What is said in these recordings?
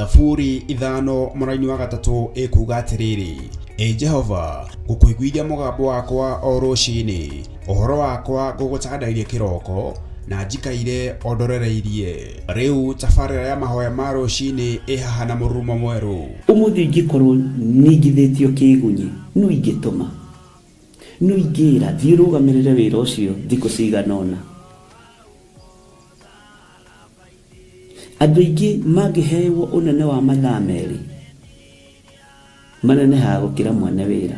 Thaburi ithano mũraini wa gatatũ ĩkuuga atĩrĩrĩ: Jehova, ngũkũiguithia mũgambo wakwa o rũciinĩ, ũhoro wakwa ngũgũcandairie kĩroko, na njikaire ondorereirie. Rĩu tabarĩra ya mahoya ma rũciinĩ ĩhaha na mũrurumo mwerũ. Ũmũthĩ ingĩkorwo nĩngithĩtio kĩgunyi, no ingĩtũma, no ingĩra thiĩ rũgamĩrĩre wĩra ũcio thikũ cigana ũna. Andũ aingĩ mangĩheyo ũnene wa mathaa merĩ, manenehaga gũkĩra mwene wĩra.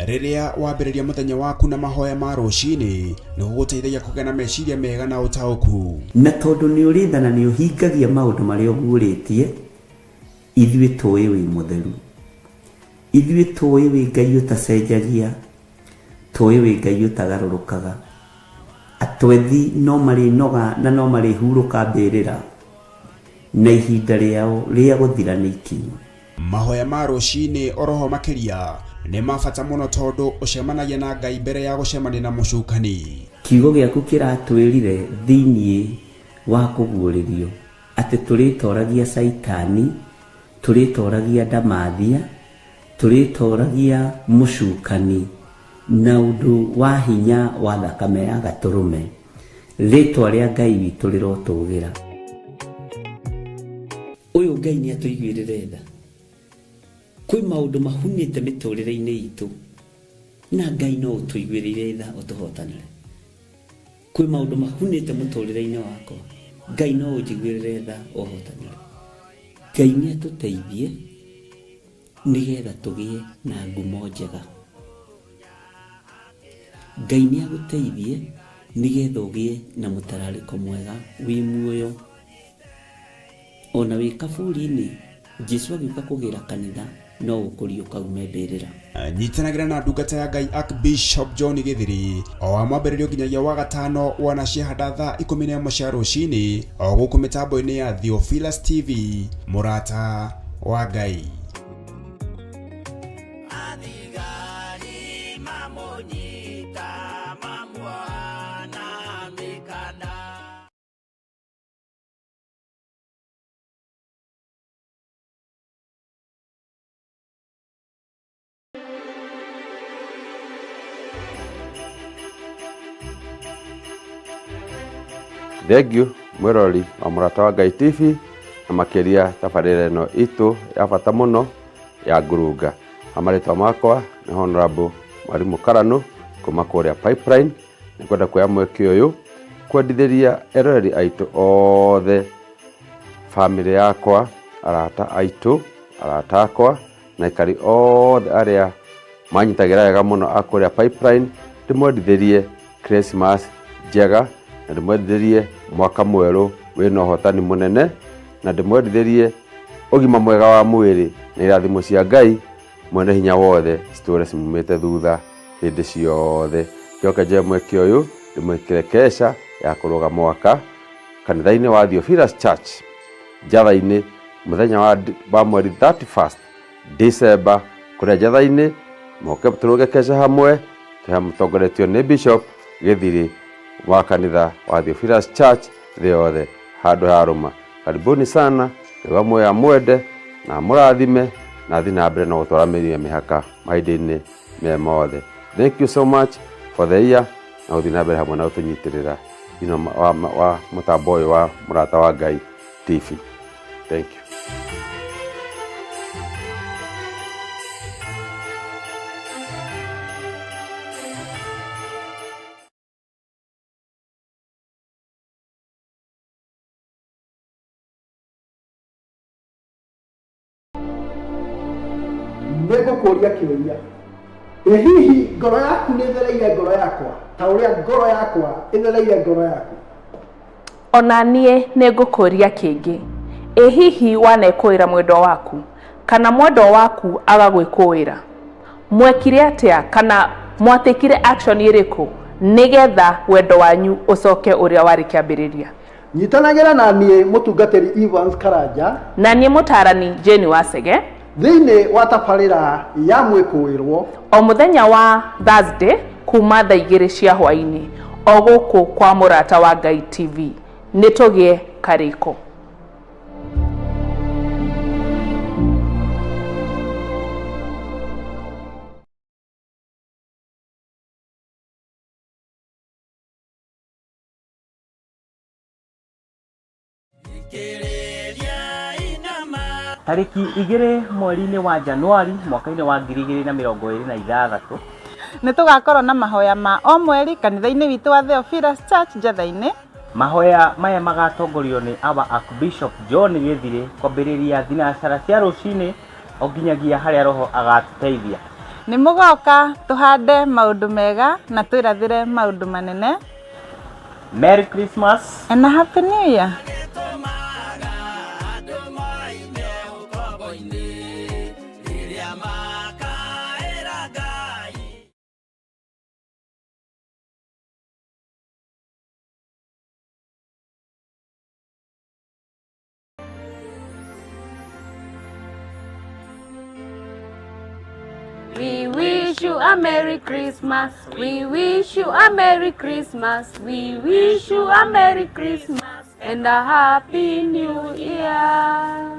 Rĩrĩa wambĩrĩria mũthenya waku na mahoya ma rũciinĩ, nĩ gũgũteithagia kũgĩa na meciria mega na ũtaũku. Na tondũ nĩ ũrĩtha na nĩ ũhingagia maũndũ marĩa ũguũrĩtie, ithuĩ tũĩ wĩ mũtheru, ithuĩ tũĩ wĩ Ngai ũtacenjagia, tũĩ wĩ Ngai ũtagarũrũkaga. Atwethi no marĩnoga na no marĩhurũka mbĩrĩra, na ihinda rĩao rĩa gũthira nĩ ikinyu. Mahoya ma rũciinĩ oroho makĩria nĩ mabata mũno tondũ ũcemanagia na Ngai mbere ya gũcemania na mũcukani. Kiugo gĩaku kĩratwĩrire thĩiniĩ wa kũguũrĩrio atĩ tũrĩtoragia Saitani, tũrĩtoragia Ndamathia, tũrĩtoragia mũcukani na ũndũ wa hinya wa thakame ya Gatũrũme. Rĩtwa rĩa Ngai witũ rĩrotũgĩra. Ũyũ Ngai nĩ atũiguĩrĩre tha. Kwĩ maũndũ mahunĩte mĩtũrĩre-inĩ itũ, na Ngai no ũtũiguĩrĩre tha ũtũhotanĩre. Kwĩ maũndũ mahunĩte mũtũrĩre-inĩ wakwa, Ngai no ũnjiguĩrĩre tha ũhotanĩre. Ngai nĩ atũteithie nĩgetha tũgĩe na ngumo njega. Ngai nĩ agũteithie nĩgetha ũgĩe na mũtararĩko mwega wĩ muoyo. Ona wĩ kaburi-inĩ, Jesũ agĩũka kũgĩra kanitha, no ũkũrio kaume mbĩrĩra. Nyitanagĩra na ndungata ya Ngai Archbishop John Gĩthiri o wa mwambĩrĩrio nginyagia wa gatano wana ciahanda thaa 11 cia rũciinĩ o gũkũ mĩtambo-inĩ ya Theophilus TV, mũrata wa Ngai. Thengio mwĩrori wa mũrata wa Ngai TV na makĩria tabarĩra ĩno itũ ya bata mũno ya ngurunga. Amarĩtwa makwa nĩ Honorable Mwarimũ Karanũ kuma kũrĩa Pipeline. Nĩ kwenda kuoya mweke ũyũ kwendithĩria eroreri aitũ othe, family yakwa, arata aitũ, arata akwa na ikari othe arĩa manyitagĩra wega mũno a kũrĩa Pipeline, ndĩmwendithĩrie Christmas njega, na ndĩmwendithĩrie mwaka mwerũ wĩna ũhotani mũnene, na ndĩmwendithĩrie ũgima mwega wa mwĩrĩ na irathimo cia Ngai mwene hinya wothe citũre cimumĩte thutha hĩndĩ ciothe. Njoke njoe mweke ũyũ ndĩmwĩkĩre kesha ya kũrũga mwaka kanitha-inĩ wa Theophilus Church Njatha-inĩ mũthenya wa mweri 31 December kũrĩa Njatha-inĩ. Moke tũrũge kesha hamwe tũtongoretio nĩ Bishop Gĩthiri wa kanitha wa Theophilus Church thĩ yothe handũ harũma. Karibuni sana, nĩguo mwoya mwende na mũrathime na thiĩ na mbere na gũtwaranĩria mĩhaka mahinda-inĩ me mothe. Thank you so much for the year, na gũthiĩ na mbere hamwe na gũtũnyitĩrĩra wa mũtambo ũyũ wa mũrata wa Ngai TV. Thank you. Nego kũria kĩũria, hihi ngoro yaku nĩ thereire ngoro yakwa ta ũrĩa ngoro yakwa ĩthereire ngoro yaku? Ona niĩ nĩ ngũkũria kĩngĩ, hihi wanekũĩra mwendo waku kana mwendo waku agagwĩkũĩra? Mwekire atĩa kana mwatĩkire action ĩrĩkũ nĩgetha wendo wanyu ũcoke ũrĩa warĩ kĩambĩrĩria? Nyitanagĩra na niĩ mũtungatĩri Evans Karanja na niĩ mũtarani Jane Wasege thĩinĩ wa tabarĩra ya mwĩkũĩrwo o mũthenya wa Thursday kuma thaa 2 cia hwaĩ-inĩ o gũkũ kwa mũrata wa Ngai TV. Nĩ tũgĩe karĩko. Tariki 2 mweri-inĩ wa Januari mwaka-inĩ wa 2026 nĩ tugakorwo na mahoya ma o mweri kanitha-inĩ witũ wa Theophilus Church Njatha-inĩ. Mahoya maya magatongorio nĩ our Archbishop John Gĩthirĩ kwambĩrĩria thinacara cia rũcinĩ o nginyagia harĩa roho agatũteithia. Nĩ mũgoka tũhande maũndũ mega na twĩrathĩre maũndũ manene. Merry Christmas and a Happy New Year. We wish you a Merry Christmas. We wish you a Merry Christmas. We wish you a Merry Christmas and a Happy New Year.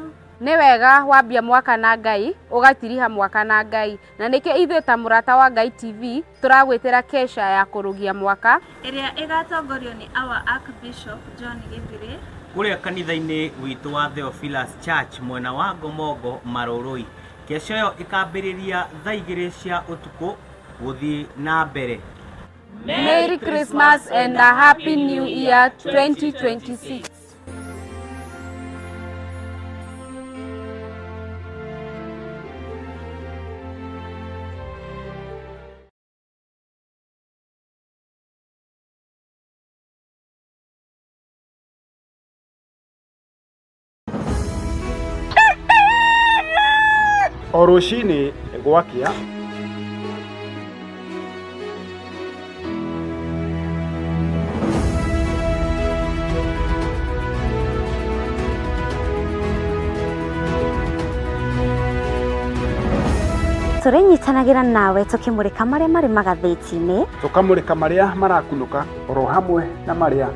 Nĩ wega wambia mwaka na Ngai, ugatiriha mwaka na Ngai. Na nĩkĩ ithuĩ ta mũrata wa Ngai TV turagwĩtĩra kesha ya kũrũgia mwaka ĩrĩa ĩgatongorio nĩ our Archbishop John Gĩthirĩ kũrĩa kanitha-inĩ witũ wa Theophilus Church mwena wa Ngomongo Marũrũi. Kesho ĩyo ĩkambĩrĩria thaa 2 cia ũtukũ gũthiĩ na mbere. Merry Christmas and a Happy New Year 2026. O rũcinĩ gwakĩa turinyitanagĩra nawe tukimurika maria mari magathĩti-inĩ, tukamũrĩka marĩa marakunũka oro hamwe na marĩa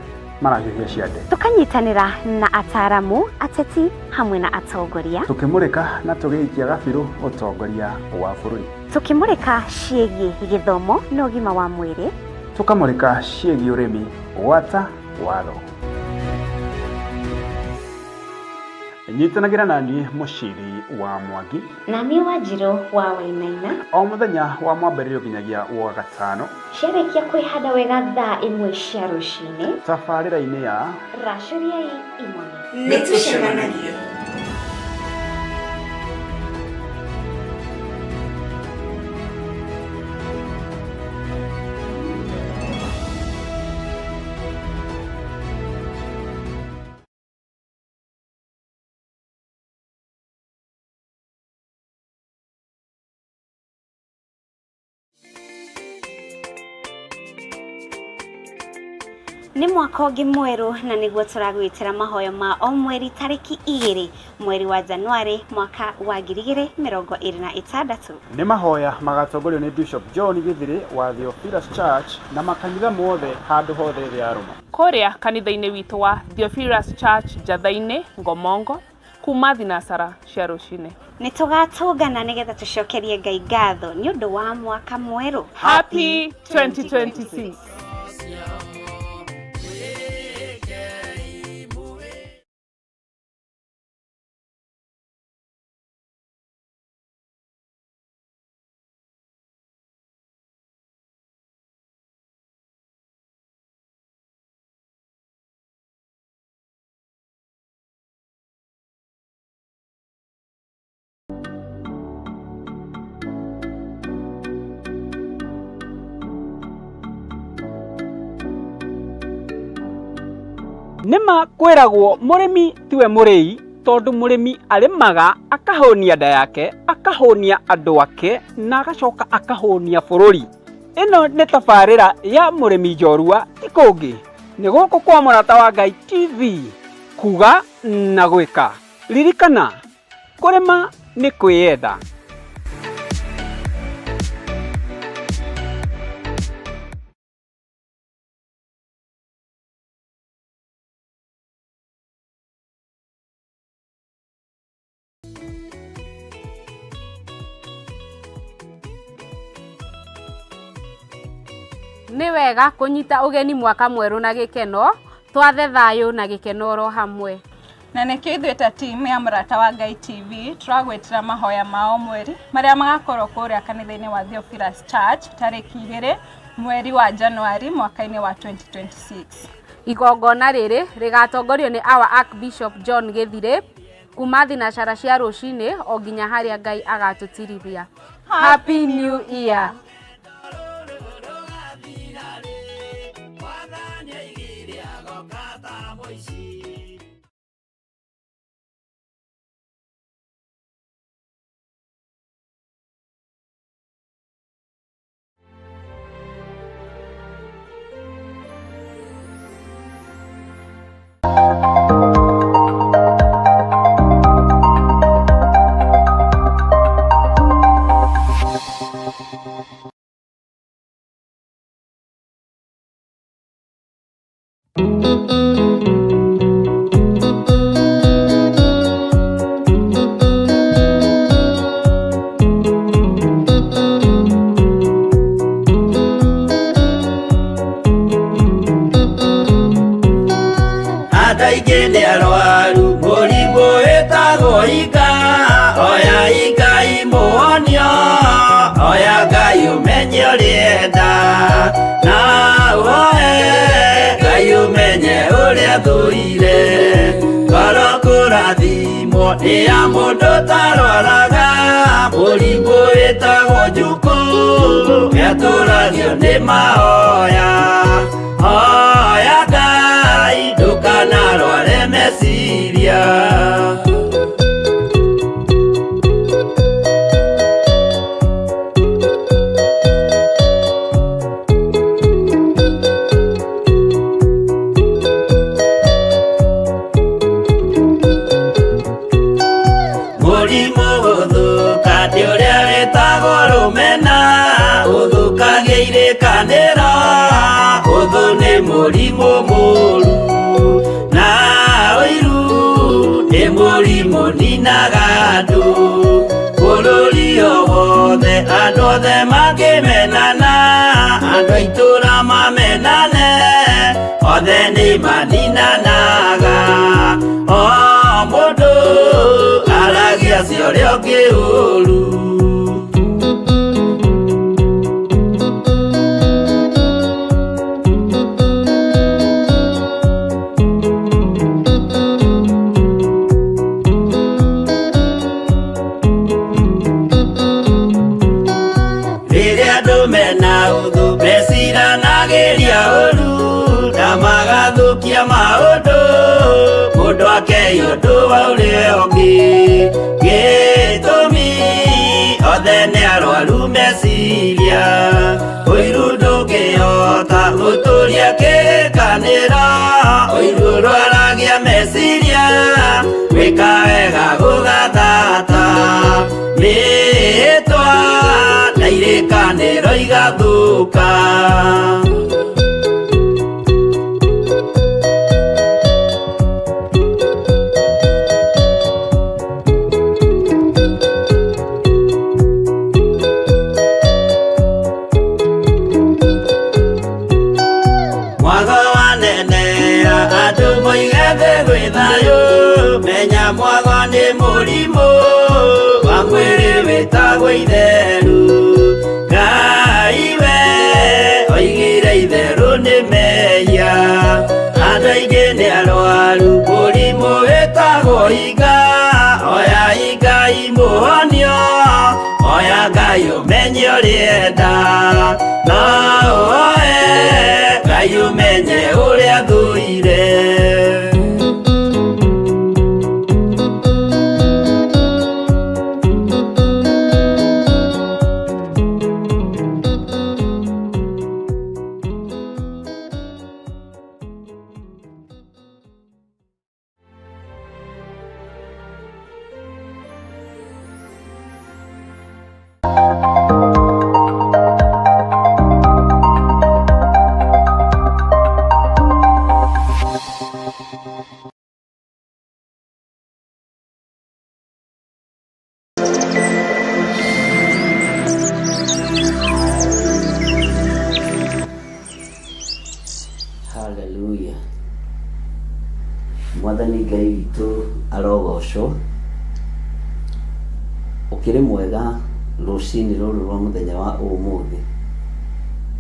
marahiũhia ciande, tukanyitanĩra na ataramu, ateti hamwe na atongoria, tukimũrĩka na tũgĩikia gabirũ ũtongoria wa bũrũri, tukimũrĩka ciĩgiĩ gĩthomo na ũgima wa mwĩrĩ, tukamũrĩka ciĩgiĩ ũrĩmi, gwata watho. Nyitanagĩra naniĩ Mũciri wa Mwangi na niĩ Wanjirũ wa Wainaina, o mũthenya wa mwambĩrĩrio nginyagia wa gatano, ciarĩkia kwĩhanda wega thaa 1 cia rũcinĩ, tabarĩra-inĩ ya racũriai imwe nĩtũcemanagia. Nĩ mwaka ũngĩ mwerũ na nĩguo tũragwĩtĩra mahoya ma o mweri tarĩki 2 mweri wa Januari mwaka wa 2026. Nĩ mahoya magatongorio nĩ Bishop John Gĩthirĩ wa Theophilus Church na makanitha mothe handũ hothe thĩ ya Roma. Kũrĩa kanitha-inĩ witũ wa Theophilus Church Njatha-inĩ Ngomongo kuma thinacara cia rũcinĩ. Nĩ tũgatũngana nĩgetha tũcokerie Ngai ngatho nĩ ũndũ wa mwaka mwerũ. Happy 2026. Nĩma kwĩragwo mũrĩmi tiwe mũrĩi, tondũ mũrĩmi arĩmaga akahũnia nda yake, akahũnia andũ ake na agacoka akahũnia bũrũri. Ĩno nĩ tabarĩra ya mũrĩmi njorua ti kũngĩ, nĩ gũkũ kwa mũrata wa Ngai TV, kuga na gwĩka. Ririkana kũrĩma nĩ kwĩyenda. Nĩ wega kũnyita ũgeni mwaka mwerũ na gĩkeno, twathe thayũ na gĩkeno oro hamwe. na nekio ithuĩ ta team ya Mũrata wa Ngai TV turagwĩtĩra mahoya mao mweri marĩa magakorwo kũrĩa kanitha-inĩ wa Theophilus Church tarĩki 2 mweri wa Januari mwaka-inĩ wa 2026. Igongona rĩrĩ rĩgatongorio nĩ our Archbishop John Gĩthirĩ kuma thinacara cia rũcinĩ o nginya harĩa Ngai agatũtirithia. Happy New Year. Ya mũndũ tarwaraga mũrimũ wĩtagwo njukũ yatũragio nĩ mahoya hoya Ngai ndũkanarware meciria. Mũrimũ mũru na ũiru nĩ mũrimũ ninaga andũ bũrũri wothe andũ othe makĩmenana andũ a itũũra mamenane othe nĩ maninanaga o mũndũ aragia cio ũrĩa ũngĩ ũru. Mũndũ akeyũndũ wa ũrĩa ũngĩ gĩtũmi othe nĩ arwaru meciria ũiru ndũngĩhota gũtũria kĩrĩkanĩro ũiru ũrwaragia meciria gwĩka wega gũgathata mĩĩtwa na irĩkanĩro igathũka. Menya mwago nĩ mũrimũ wa mwĩrĩ wĩtagwo itherũ. Ngai we oigire itherũ nĩ mehia. Andũ aingĩ nĩ arwaru mũrimũ wĩtagwo inga. Oya Ngai mũhonio, oya Ngai ũmenye ũrĩa enda. No oe Ngai ũmenye ũrĩa thũire. Ngai witũ arogocwo. Ũkĩrĩ mwega rũcinĩ rũrũ rwa mũthenya wa ũmũthĩ.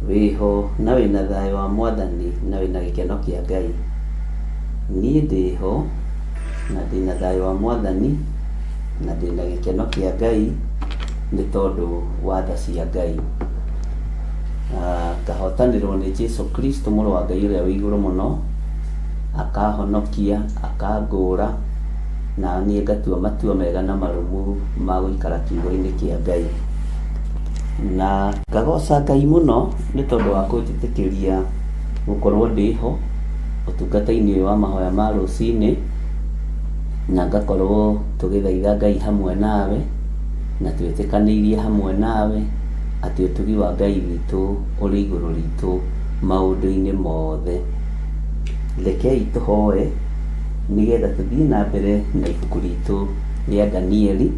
Wĩho na wĩna thayũ wa Mwathani na wĩna gĩkeno kĩa Ngai. Niĩ ndĩho na ndĩna thayũ wa Mwathani na ndĩna gĩkeno kĩa Ngai nĩ tondũ wa tha cia Ngai. Ngahotanĩrwo nĩ Jesũ Kristo mũrũ wa Ngai ũrĩa wĩ igũrũ mũno, akahonokia, akangũra, na niĩ ngatua matua mega na marũmu ma gũikara kiugo-inĩ kĩa Ngai. Na ngagoca Ngai mũno nĩ tondũ wa kũnjĩtĩkĩria gũkorwo ndĩho ũtungata-inĩ ũyũ wa mahoya ma rũcinĩ, na ngakorwo tũgĩthaitha Ngai hamwe nawe na twĩtĩkanĩirie hamwe nawe atĩ ũtugi wa Ngai witũ ũrĩ igũrũ ritũ maũndũ-inĩ mothe. Rekei tũhoe nĩgetha tũthiĩ na mbere na ibuku ritũ rĩa Danieli,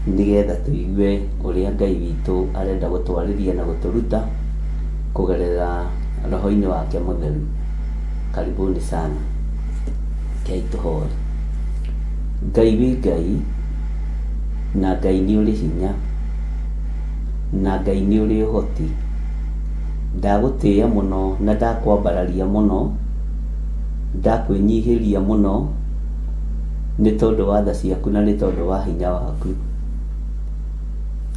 nĩgetha tũigue ũrĩa Ngai witũ arenda gũtwarĩria na gũtũruta kũgerera roho-inĩ wake mũtheru. Karibuni sana. Rekei tũhoe. Ngai wĩ Ngai, na Ngai nĩ ũrĩ hinya, na Ngai nĩ ũrĩ ũhoti. Ndagũtĩĩa mũno na ndakwambararia mũno, ndakwĩnyihĩria mũno nĩ tondũ wa tha ciaku na nĩ tondũ wa hinya waku.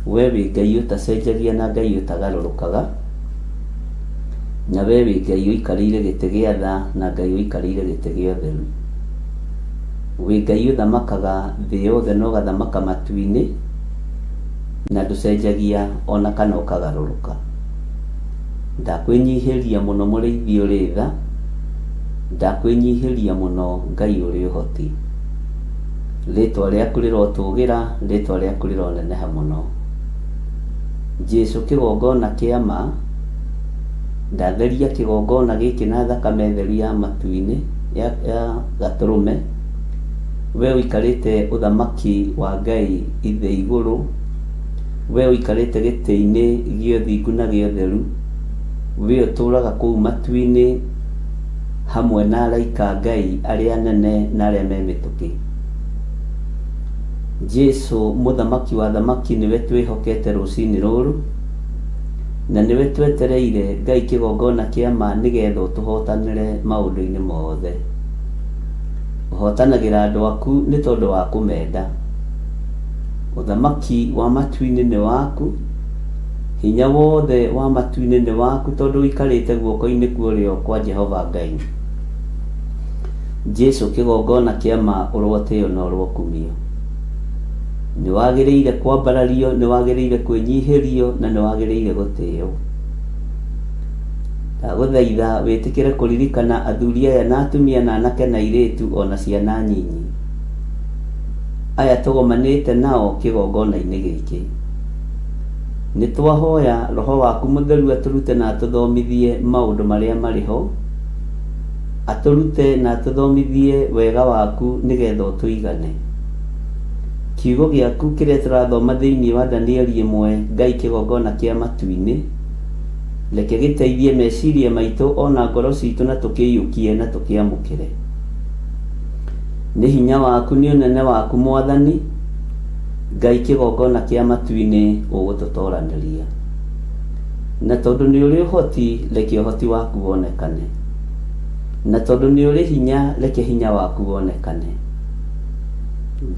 We wĩ Ngai ũtacenjagia na Ngai ũtagarũrũkaga, na we wĩ Ngai ũikarĩire gĩtĩ gĩa tha na Ngai ũikarĩire gĩtĩ gĩa ũtheru. Wĩ Ngai ũthamakaga thĩ yothe na ũgathamaka matu-inĩ, na ndũcenjagia ona kana ũkagarũrũka. Ndakwĩnyihĩria mũno mũrĩithi ũrĩ tha, ndakwĩnyihĩria mũno Ngai ũrĩ ũhoti. Rĩtwa rĩaku rĩrotũgĩra, rĩtwa rĩaku rĩroneneha mũno. Jesũ kĩgongona kĩa ma, ndatheria kĩgongona gĩkĩ na thakame theru ya matu-inĩ ya gatũrũme. We ũikarĩte ũthamaki wa Ngai ithe igũrũ, we ũikarĩte gĩtĩ-inĩ gĩa ũthingu na gĩa ũtheru, we ũtũraga kũu matu-inĩ hamwe na araika Ngai arĩa anene na arĩa me mĩtũkĩ. Jesũ mũthamaki wa thamaki nĩwe twĩhokete rũcinĩ rũrũ, na nĩwe twetereire Ngai kĩgongona kĩa ma nĩgetha ũtũhotanĩre maũndũ-inĩ mothe. Ũhotanagĩra andũ aku nĩ tondũ wa kũmenda. Ũthamaki wa matu-inĩ nĩ waku, hinya wothe wa matu-inĩ nĩ waku tondũ ũikarĩte guoko-inĩ kũrĩo kwa Jehova Ngai. Jesũ kĩgongona kĩa ma ũrotĩo na ũrokumio. Nĩ wagĩrĩire kwambarario, nĩ wagĩrĩire kwĩnyihĩrio na nĩ wagĩrĩire gũtĩo. Ndagũthaitha wĩtĩkĩre kũririkana athuri aya na atumia na anake na airĩtu ona ciana nyinyi aya tũgomanĩte nao kĩgongona-inĩ gĩkĩ. Nĩ twahoya roho waku mũtheru atũrute na atũthomithie maũndũ marĩa marĩ ho, atũrute na atũthomithie wega waku nĩgetha ũtũigane. Kiugo gĩaku kĩrĩa tũrathoma thĩinĩ wa Danieli 1 Ngai kĩgongona kĩa matu-inĩ, reke gĩteithie meciria maitũ ona ngoro citũ na tũkĩiyũkie na tũkĩamũkĩre. Nĩ hinya waku nĩ ũnene waku Mwathani, Ngai kĩgongona kĩa matu-inĩ ũgũtũtoranĩria. Na tondũ nĩ ũrĩ ũhoti, reke ũhoti waku wonekane. Na tondũ nĩ ũrĩ hinya, reke hinya waku wonekane.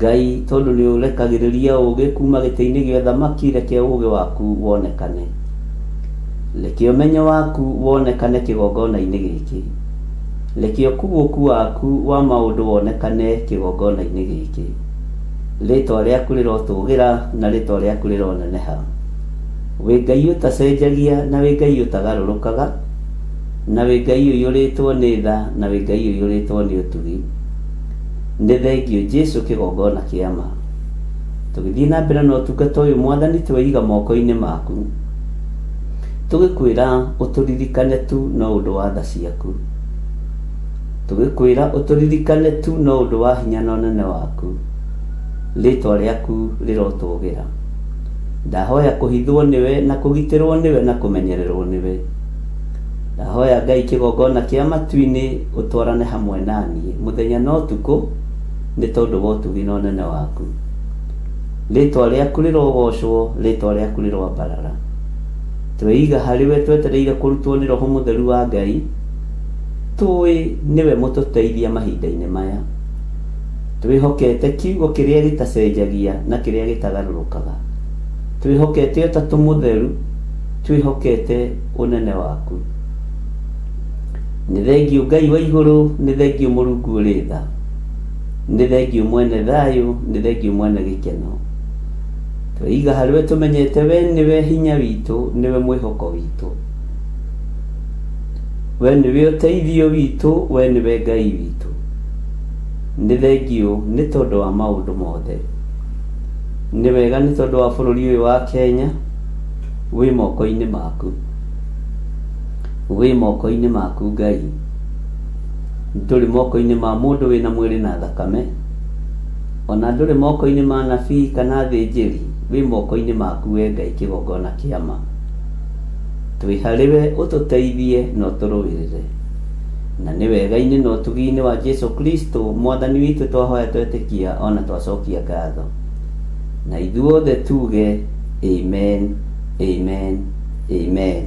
Ngai tondũ nĩ ũrekagĩrĩria ũũgĩ kuma gĩtĩ-inĩ gĩa ũthamaki, reke ũũgĩ waku wonekane. Reke ũmenyo waku wonekane kĩgongona-inĩ gĩkĩ. Reke ũkuũku waku wa maũndũ wonekane kĩgongona-inĩ gĩkĩ. Rĩtwa rĩaku rĩrotũgĩra na rĩtwa rĩaku rĩroneneha. Wĩ Ngai ũtacenjagia na wĩ Ngai ũtagarũrũkaga, na wĩ Ngai ũiyũrĩtwo nĩ tha na wĩ Ngai ũiyũrĩtwo nĩ ũtugi. Nĩ thengio Jesũ kĩgongona kĩa ma. Tũgĩthiĩ na mbere na ũtungata ũyũ Mwathani tweiga moko-inĩ maku, tũgĩkwĩra ũtũririkane tu no ũndũ wa tha ciaku. Tũgĩkwĩra ũtũririkane tu no ũndũ wa hinya na ũnene waku. Rĩtwa rĩaku rĩrotũgĩra. Ndahoya kũhithwo nĩwe na kũgitĩrwo nĩwe na kũmenyererwo nĩwe. ndahoya Ngai kĩgongona kĩa matu-inĩ ũtwarane hamwe naniĩ mũthenya na ũtukũ nĩ tondũ wa ũtugi na ũnene waku. Rĩtwa rĩaku rĩrogocwo, rĩtwa rĩaku rĩrwambarara. Tweiga harĩwe twetereire kũrutwo nĩ Roho Mũtheru wa Ngai, tũĩ nĩwe mũtũteithia mahinda-inĩ maya. Twĩhokete kiugo kĩrĩa gĩtacenjagia na kĩrĩa gĩtagarũrũkaga. Twĩhokete Ũtatũ Mũtheru, twĩhokete ũnene waku. Nĩ thengiũ Ngai wa igũrũ, nĩ thengiũ Mũrungu ũrĩ tha, nĩ thengiũ mwene thayũ, nĩ thengiũ mwene gĩkeno. Tweiga harĩwe tũmenyete we nĩwe hinya witũ, nĩwe mwĩhoko witũ. We nĩwe ũteithio witũ, we nĩwe Ngai witũ. Nĩ thengiũ nĩ tondũ wa maũndũ mothe. Nĩ wega nĩ tondũ wa bũrũri ũyũ wa Kenya wĩ moko-inĩ maku. Wĩ moko-inĩ maku Ngai. Ndũrĩ moko-inĩ ma mũndũ wĩna mwĩrĩ na thakame, ona ndũrĩ moko-inĩ ma nabii kana thĩnjĩri, wĩ moko-inĩ maku we Ngai kĩgongona kĩa ma. Twĩ harĩwe ũtũteithie na ũtũrũĩrĩre, na nĩ wega-inĩ na ũtugi-inĩ wa Jesu Kristo mwathani witũ twahoya twetĩkia ona twacokia ngatho, na ithuothe tuge amen, amen, amen.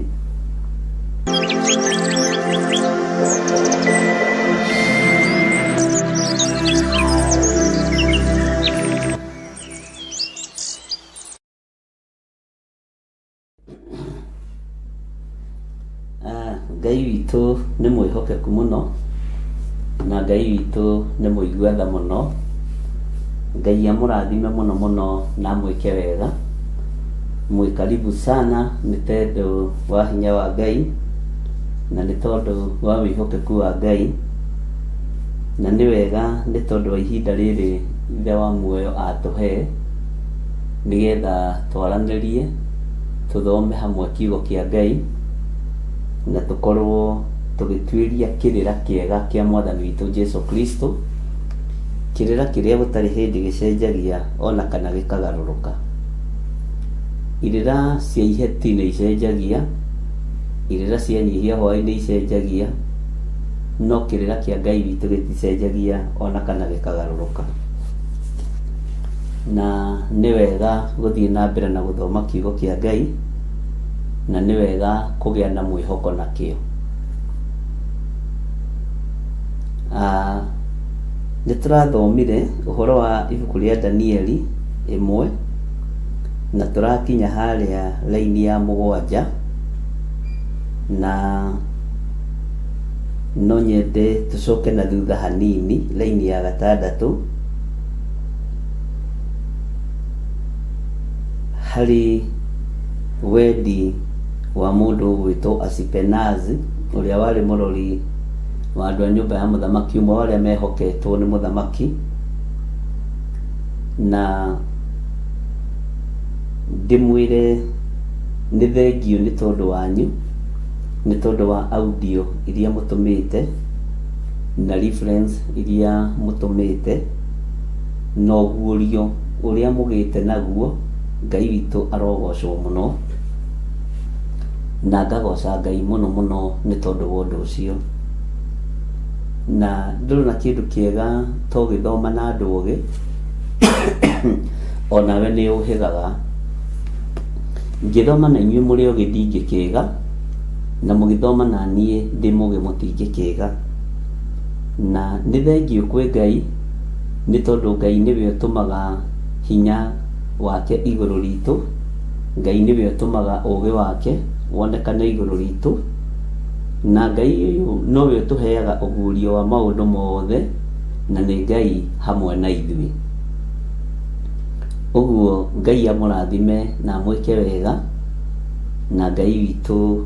Ngai witũ nĩ mwĩhokeku mũno, na Ngai witũ nĩ mũigua tha mũno. Ngai amũrathime mũno mũno na mwĩke wega. Mwĩ karibu sana nĩ tondũ wa hinya wa Ngai, na nĩ tondũ wa wĩhokeku wa Ngai, na nĩ wega nĩ tondũ wa ihinda rĩrĩ Ithe wa muoyo atũhe nĩgetha twaranĩrie, tũthome hamwe kiugo kĩa Ngai, na tũkorwo tũgĩtuĩria kĩrĩra kĩega kĩa mwathani witũ Jesu Kristo, kĩrĩra kĩrĩa gũtarĩ hĩndĩ gĩcenjagia ona kana gĩkagarũrũka. Irĩra cia iheti nĩ icenjagia, irĩra cia nyihia hwaĩ nĩ icenjagia, no kĩrĩra kĩa Ngai witũ gĩticenjagia ona kana gĩkagarũrũka. Na nĩ wega gũthiĩ na mbere na gũthoma kiugo kĩa Ngai, na nĩ wega kũgĩa na mwĩhoko nakĩo. Nĩ tũrathomire ũhoro wa ibuku rĩa Danieli 1, na tũrakinya harĩa raini ya 7, na no nyende tũcoke na thutha hanini raini ya 6 harĩ wendi wa mũndũ ũgwĩtwo Asipenazi, ũrĩa warĩ mũrori wa andũ a nyũmba ya mũthamaki, ũmwe arĩa mehoketwo nĩ mũthamaki. Na ndĩmwĩre nĩ thengiũ nĩ tondũ wanyu, nĩ tondũ wa audio iria mũtũmĩte na reference iria mũtũmĩte, na ũguũrio ũrĩa mũgĩte naguo. Ngai witũ arogocwo mũno, na ngagoca Ngai mũno mũno nĩ tondũ wa ũndũ ũcio. Na ndũrĩ na kĩndũ kĩega to gĩthoma na andũ ũgĩ, onawe nĩ ũhĩgaga. Ngĩthoma na inyuĩ mũrĩ ũgĩ ndingĩkĩga, na mũgĩthoma na niĩ ndĩ mũgĩ mũtingĩkĩga. Na nĩ thengiũ kwĩ Ngai nĩ tondũ Ngai nĩwe ũtũmaga hinya wake igũrũ ritũ. Ngai nĩwe ũtũmaga ũgĩ wake wonekane igũrũ ritũ, na Ngai ũyũ nowe ũtũheaga ũguũrio wa maũndũ mothe, na nĩ Ngai hamwe na ithuĩ. Ũguo Ngai amũrathime na mwĩke wega, na Ngai witũ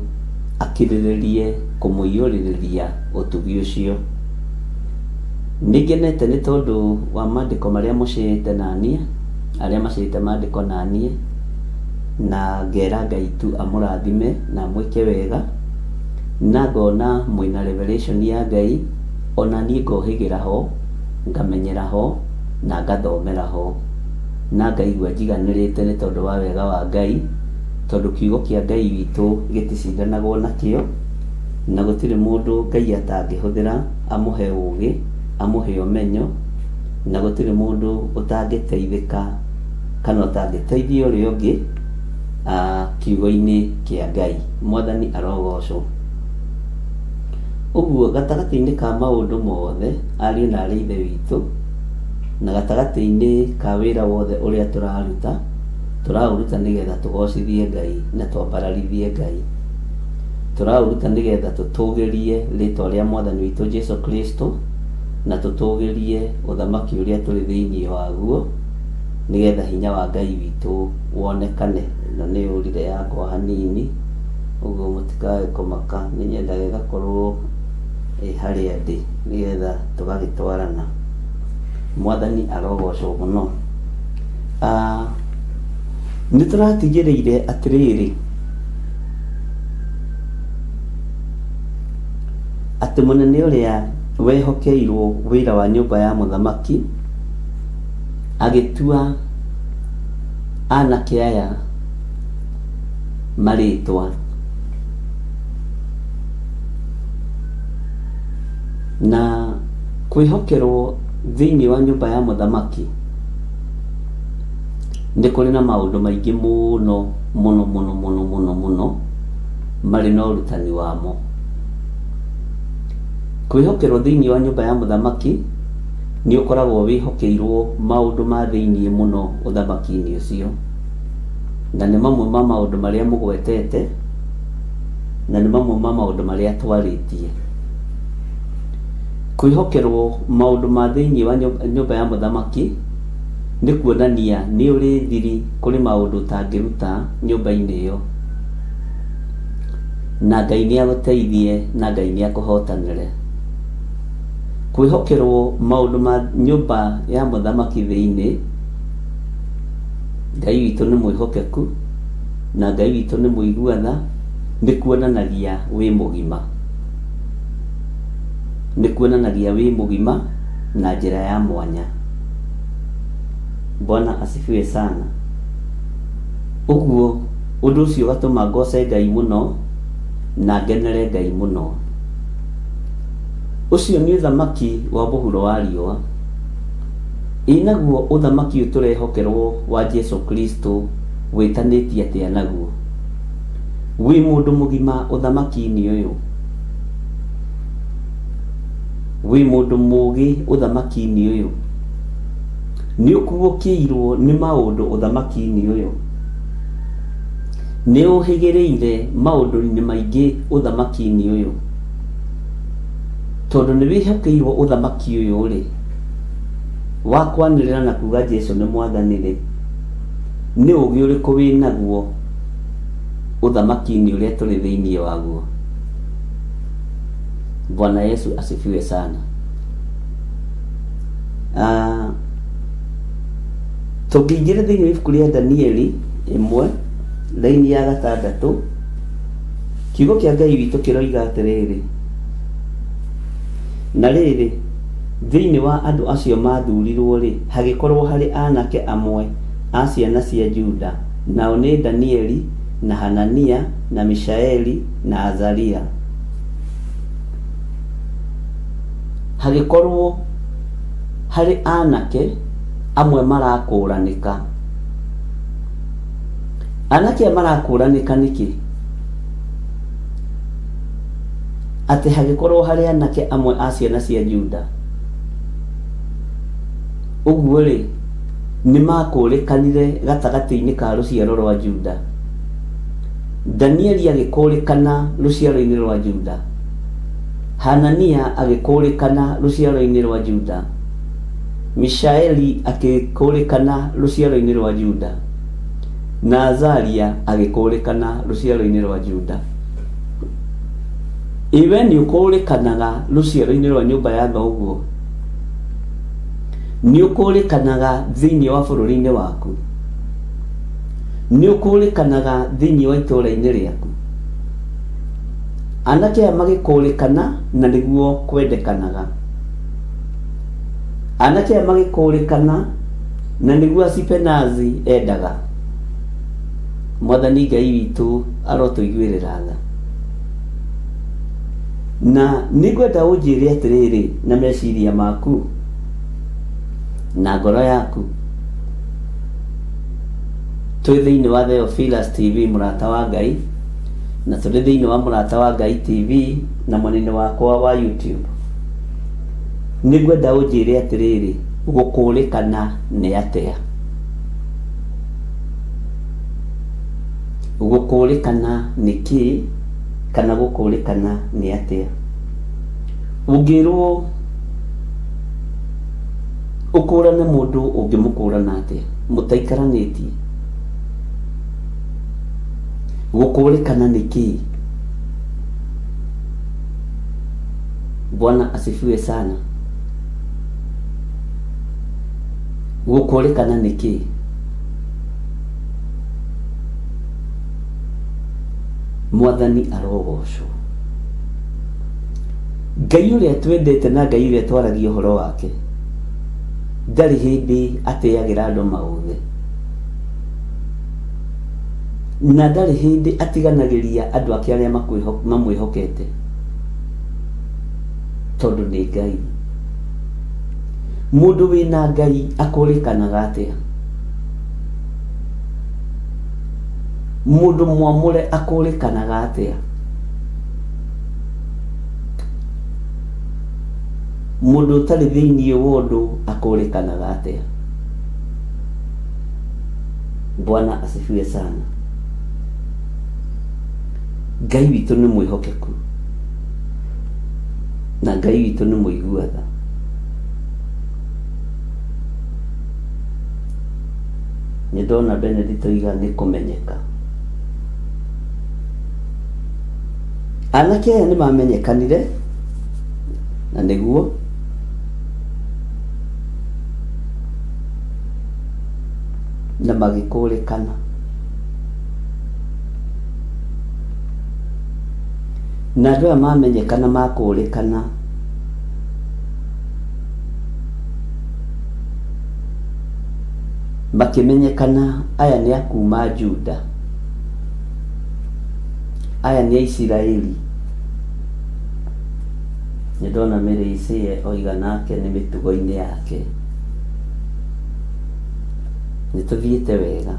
akirĩrĩrie kũmũiyũrĩrĩria ũtugi ũcio. Nĩngenete nĩ tondũ wa maandĩko marĩa mũcĩte naniĩ, arĩa macĩte maandĩko naniĩ, na ngera Ngai tu amũrathime na mwĩke wega, na ngona mwĩna revelation ya Ngai, ona niĩ ngohĩgĩra ho, ngamenyera ho, na ngathomera ho, na ngaigua njiganĩrĩte nĩ tondũ wa wega wa Ngai, tondũ kiugo kĩa Ngai witũ gĩticindanagwo nakĩo, na gũtirĩ mũndũ Ngai atangĩhũthĩra amũhe ũũgĩ, amũhe ũmenyo, na gũtirĩ mũndũ ũtangĩteithĩka kana ũtangĩteithia ũrĩa ũngĩ kiugo-inĩ kĩa Ngai. Mwathani arogocwo. Ũguo gatagatĩ-inĩ ka maũndũ mothe ariũ na aarĩ ithe witũ, na gatagatĩ-inĩ ka wĩra wothe ũrĩa tũraũruta nĩgetha tũgocithie Ngai na twambararithie Ngai. Tũraũruta nĩgetha tũtũgĩrie rĩtwa rĩa Mwathani witũ Jesũ Kristo, na tũtũgĩrie ũthamaki ũrĩa tũrĩ thĩinĩ waguo, nĩgetha hinya wa Ngai witũ wonekane. Na nĩ ũrire yakwa hanini, ũguo mũtikae kũmaka, nĩ nyendaga ĩgakorwo harĩa ndĩ nĩgetha tũgagĩtwarana. Mwathani arogocwo mũno. Nĩ tũratigĩrĩire atĩrĩrĩ, atĩ mũnene ũrĩa wehokeirwo wĩra wa nyũmba ya mũthamaki agĩtua anake aya marĩtwa, na kwĩhokerwo thĩinĩ wa nyũmba ya mũthamaki nĩ kũrĩ na maũndũ maingĩ mũno mũno mũno mũno mũno mũno marĩ na ũrutani wamo. Kwĩhokerwo thĩinĩ wa nyũmba ya mũthamaki nĩ ũkoragwo wĩhokeirwo maũndũ ma thĩinĩ mũno ũthamaki-inĩ ũcio, na nĩ mamwe ma maũndũ marĩa mũgwetete, na nĩ mamwe ma maũndũ marĩa twarĩtie. Kwĩhokerwo maũndũ ma thĩinĩ wa nyũmba ya mũthamaki nĩ kuonania nĩ ũrĩ thiri kũrĩ maũndũ ũtangĩruta nyũmba-inĩ ĩyo, na Ngai nĩ agũteithie na Ngai nĩ akũhotanĩre. Kwĩhokerwo maũndũ ma nyũmba ya mũthamaki thĩinĩ, Ngai witũ nĩ mwĩhokeku na Ngai witũ nĩ mũiguana, nĩ kuonanagia wĩ mũgima, nĩ kuonanagia wĩ mũgima na njĩra ya mwanya. Bwana asifiwe sana. Ũguo ũndũ ũcio ũgatũma ngoce Ngai mũno na ngenere Ngai mũno. Ũcio nĩ ũthamaki wa mũhuro wa riũa. Inaguo ũthamaki ũyũ tũrehokerwo wa Jesũ Kristo wĩtanĩtie atĩa naguo? Wĩ mũndũ mũgima ũthamaki-inĩ ũyũ, wĩ mũndũ mũũgĩ ũthamaki-inĩ ũyũ, nĩ ũkuũkĩirwo nĩ maũndũ ũthamaki-inĩ ũyũ, nĩ ũhĩgĩrĩire maũndũ-inĩ maingĩ ũthamaki-inĩ ũyũ, tondũ nĩ wĩhokeirwo ũthamaki ũyũ rĩ, wakwanĩrĩra na kuga Jesũ nĩ Mwathani rĩ, nĩ ũgĩ ũrĩkũ wĩ naguo ũthamaki-inĩ ũrĩa tũrĩ thĩinĩ waguo? Bwana Yesu asifiwe sana. Tũngĩingĩra thĩinĩ wa ibuku rĩa Danieli 1 raini ya 6, kiugo kĩa Ngai witũ kĩroiga atĩrĩrĩ, na rĩrĩ thĩinĩ wa andũ acio mathurirwo rĩ, hagĩkorwo harĩ anake amwe a ciana cia Juda, nao nĩ Danieli na Hanania na Mishaeli na Azaria. Hagĩkorwo harĩ anake amwe marakũranĩka. Anake marakũranĩka nĩkĩ? Atĩ hagĩkorwo harĩ anake amwe a ciana cia Juda, ũguo rĩ, nĩ makũrĩkanire gatagatĩ-inĩ ka rũciaro rwa Juda. Danieli agĩkũrĩkana rũciaro-inĩ rwa Juda, Hanania agĩkũrĩkana rũciaro-inĩ rwa Juda, Mishaeli agĩkũrĩkana rũciaro-inĩ rwa Juda, na Azaria agĩkũrĩkana rũciaro-inĩ rwa Juda. Iwe nĩ ũkũrĩkanaga rũciaro-inĩ rwa nyũmba ya thoguo? Nĩ ũkũrĩkanaga thĩinĩ wa bũrũri-inĩ waku? Nĩ ũkũrĩkanaga thĩinĩ wa itũũra-inĩ rĩaku? Anake aya magĩkũrĩkana na nĩguo kwendekanaga. Anake aya magĩkũrĩkana na nĩguo Asipenazi endaga. Mwathani Ngai witũ arotũiguĩrĩra tha. na nĩngwenda ũnjĩre atĩrĩrĩ na meciria maku na ngoro yaku, twĩ thĩinĩ wa Theophilus TV mũrata wa Ngai, na tũrĩ thĩinĩ wa mũrata wa Ngai TV na mwena-inĩ wakwa wa YouTube. Nĩngwenda ũnjĩre atĩrĩrĩ, gũkũrĩkana nĩ atĩa? Gũkũrĩkana nĩ kĩ, kana gũkũrĩkana nĩ atĩa? Ũngĩrwo ũkũrane mũndũ ũngĩmũkũrana atĩa? Mũtaikaranĩtie. Gũkũrĩkana nĩ kĩ? Bwana asifiwe sana. Gũkũrĩkana nĩ kĩ? Mwathani arogocwo. Ngai ũrĩa twendete na Ngai ũrĩa twaragia ũhoro wake ndarĩ hĩndĩ atĩagĩra andũ maũthĩ, na ndarĩ hĩndĩ atiganagĩria andũ ake arĩa mamwĩhokete, tondũ nĩ Ngai. Mũndũ wĩna Ngai akũrĩkanaga atĩa? Mũndũ mwamũre akũrĩkanaga atĩa? Mũndũ ũtarĩ thĩinĩ wa ũndũ akũrĩkanaga atĩa? Bwana asifiwe sana. Ngai witũ nĩ mwĩhokeku, na Ngai witũ nĩ mũiguatha. Nĩndona Benedict oiga nĩ kũmenyeka. Anake aya nĩ mamenyekanire, na nĩguo na magĩkũrĩkana. Na andũ aya mamenyekana makũrĩkana, makĩmenyekana aya nĩ a kuma Juda, aya nĩ a Isiraeli. Nĩndona Mĩrĩicie oiga nake nĩ mĩtugo-inĩ yake. Nĩtũthiĩte wega.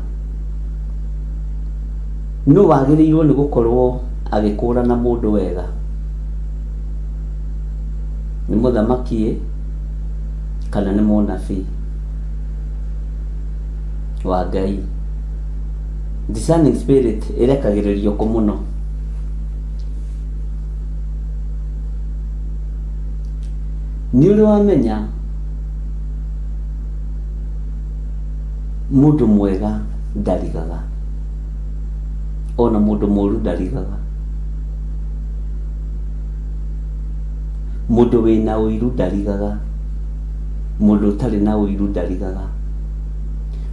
Nũ wagĩrĩirwo nĩ gũkorwo agĩkũrana mũndũ wega? Nĩ mũthamaki kana nĩ mũnabii wa Ngai? Discerning spirit ĩrekagĩrĩrio kũ mũno? Nĩ ũrĩ wamenya mũndũ mwega ndarigaga, ona mũndũ mũru ndarigaga, mũndũ wĩna ũiru ndarigaga, mũndũ ũtarĩ na ũiru ndarigaga,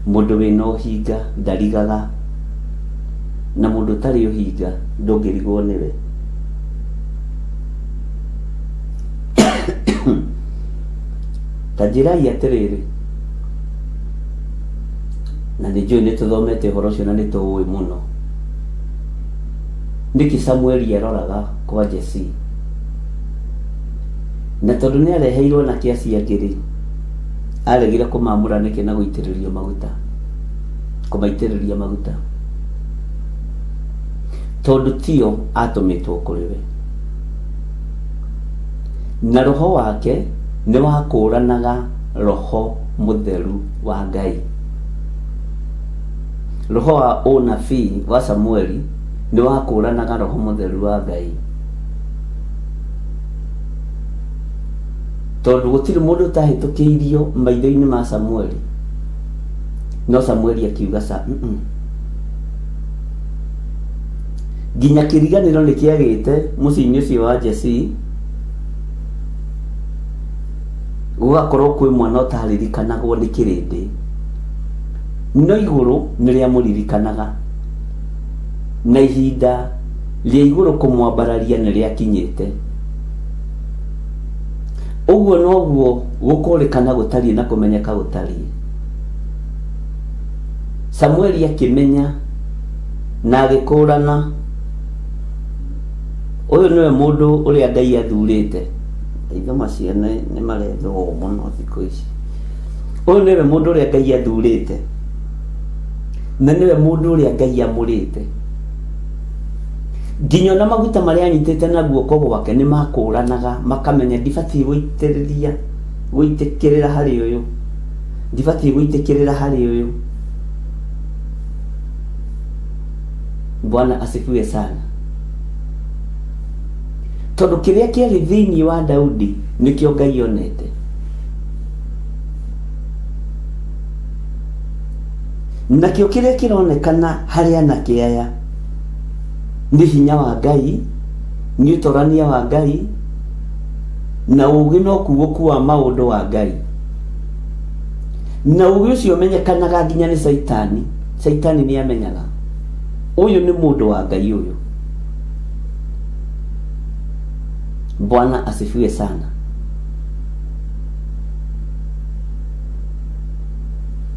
mũndũ wĩna ũhinga ndarigaga, na mũndũ ũtarĩ ũhinga ndũngĩrigwo nĩwe. Ta njĩrai atĩrĩrĩ, na nĩnjũĩ nĩtũthomete ũhoro ũcio na nĩtũũĩ mũno, nĩkĩ Samueli eroraga kwa Jesse? Na tondũ nĩareheirwo na kĩaci angĩrĩ, aregire kũmamũra nĩkĩ na gũitĩrĩrio maguta, kũmaitĩrĩria maguta, tondũ tio atũmĩtwo kũrĩ we. Na roho wake nĩ wakũranaga roho mũtheru wa Ngai. Roho wa ũnabii wa Samueli nĩ wakũranaga roho mũtheru wa Ngai, tondũ gũtirĩ mũndũ ũtahĩtũkĩirio maitho-inĩ ma Samueli. No Samueli akiuga nginya kĩriganĩro nĩkĩagĩte mũciĩ-inĩ ũcio wa Jesse, gũgakorwo kwĩ mwana ũtaririkanagwo nĩ kĩrĩndĩ, no igũrũ nĩrĩamũririkanaga, na ihinda rĩa igũrũ kũmwambararia nĩrĩakinyĩte. Ũguo noguo gũkũrĩkana gũtariĩ na kũmenyeka gũtariĩ. Samueli akĩmenya na agĩkũrana Uyu niwe mundu uria Ngai athurite. Itho maciana ni maretho muno thikũ ici. Uyu niwe mundu uria Ngai athurite. Na niwe mundu uria Ngai amurite. Nginya na maguta maria anyitite na guoko gwake ni makũranaga, makamenya ndibatiĩ gũitikĩrĩra harĩ ũyũ, ndibatiĩ gũitikĩrĩra harĩ ũyũ. Bwana asifiwe sana. Tondu kiria kiari thiini wa Daudi nikio Ngai onete. Nakio kiria kironekana hari anake aya ni hinya wa Ngai, ni utorania wa Ngai, na ugi no kuoku wa maundu wa Ngai. Na ugi ucio menyekanaga nginya ni Saitani. Saitani ni amenyaga uyu ni mundu wa Ngai uyu. Bwana asifiwe sana.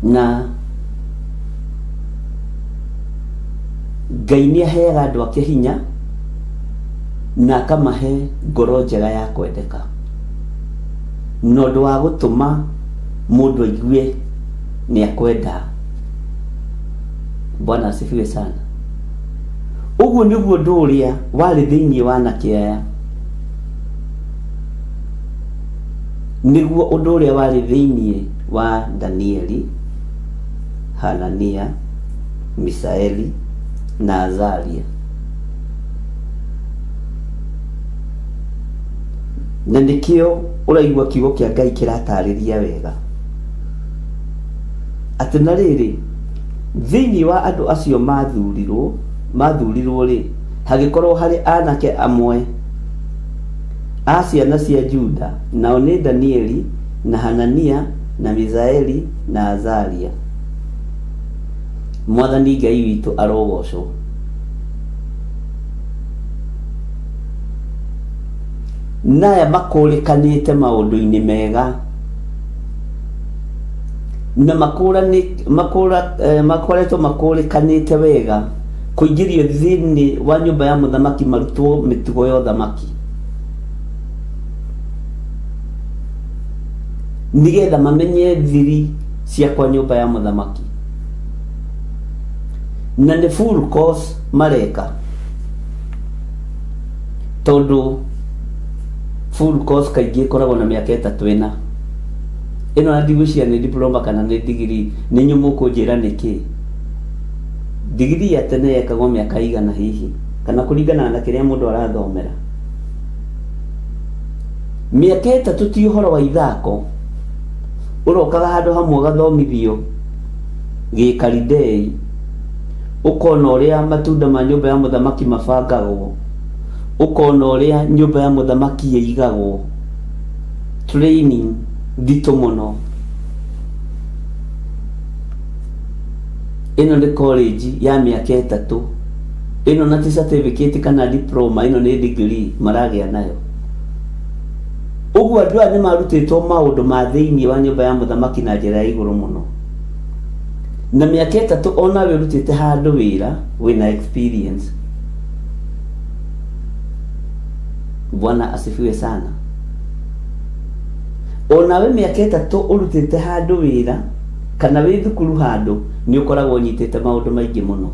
Na Ngai ni aheaga andu ake hinya na akamahe ngoro njega ya kwendeka, no ndu wa gutuma mundu aigue ni akwenda. Bwana asifiwe sana. Uguo niguo ndu uria wari thiini wa anake aya, niguo undu uria wari thiini wa Danieli, Hanania, Misaeli na Azaria. Na nikio uraigua kiugo kia Ngai kiratariria wega ati na riri thiini wa andu acio mathurirwo ri hagikorwo hari anake amwe a ciana cia Juda, nao ni Danieli na Hanania na Misaeli na Azaria. Mwathani Ngai witu arogocwo. Naya makũrĩkanĩte maũndũ-inĩ mega na makoretwo makũrĩkanĩte wega kũingĩrio thĩinĩ wa nyũmba ya mũthamaki, marutwo mĩtugo ya ũthamaki, nigetha mamenye thiri cia kwa nyũmba ya mũthamaki. Na nĩ full course mareka, tondu full course kaingĩ koragwo na mĩaka 3 ĩna. Ĩno na ndigwĩciria nĩ diploma kana nĩ degree. Nĩ nyumu kũnjĩra nĩkĩ degree ya tene yekagwo mĩaka igana hihi, kana kũringana na kĩrĩa mũndũ arathomera. Mĩaka 3 ti ũhoro wa ithako. Ũrokaga handũ hamwe gathomithio gĩkaridei, ukona uria matunda ma nyumba ya mũthamaki mabangagwo, ukona uria nyumba ya mũthamaki yaigagwo, training ndito muno. Ino ni college ya miaka 3, ino na ti certificate kana diploma, ino ni degree maragĩa nayo. Uguo andũ aya nĩ marutĩtwo maũndũ ma thĩinĩ wa nyumba ya mũthamaki na njĩra ya igũrũ mũno. Na miaka 3 ona we rutite handu wira wina experience. Bwana asifiwe sana. Ona we miaka 3 urutite handu wira kana we thukuru handu ni ukoragwo nyitite maundu maingi muno.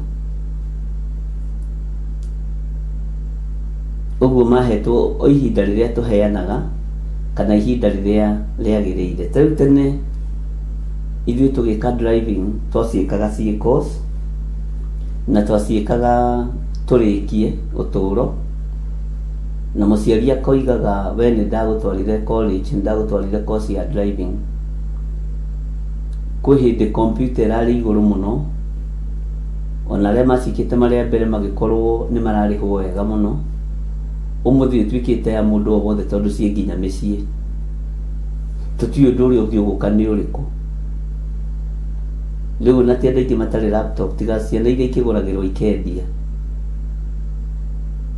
Uguo mahetwo o ihinda riria tuheanaga kana ihinda riria riagiriire. Tau tene ithuĩ tũgĩka driving twaciĩkaga ciĩ course na twaciĩkaga tũrĩkie ũtũũro, na mũciari akoigaga we nĩ ndagũtwarire college, nĩ ndagũtwarire course ya driving. Kwĩ hĩndĩ computer arĩ igũrũ mũno, ona arĩa macikĩte marĩa mbere magĩkorwo nĩ mararĩhwo wega mũno. Ũmũthĩ ĩtuĩkĩte ya mũndũ o wothe tondũ ciĩ nginya mĩciĩ. Tũtiũĩ ũndũ ũrĩa ũngĩũgũka nĩ ũrĩkũ. Riu na ti andũ aingĩ matarĩ laptop, tiga ciana iria ikĩgũragĩrwo ikendia.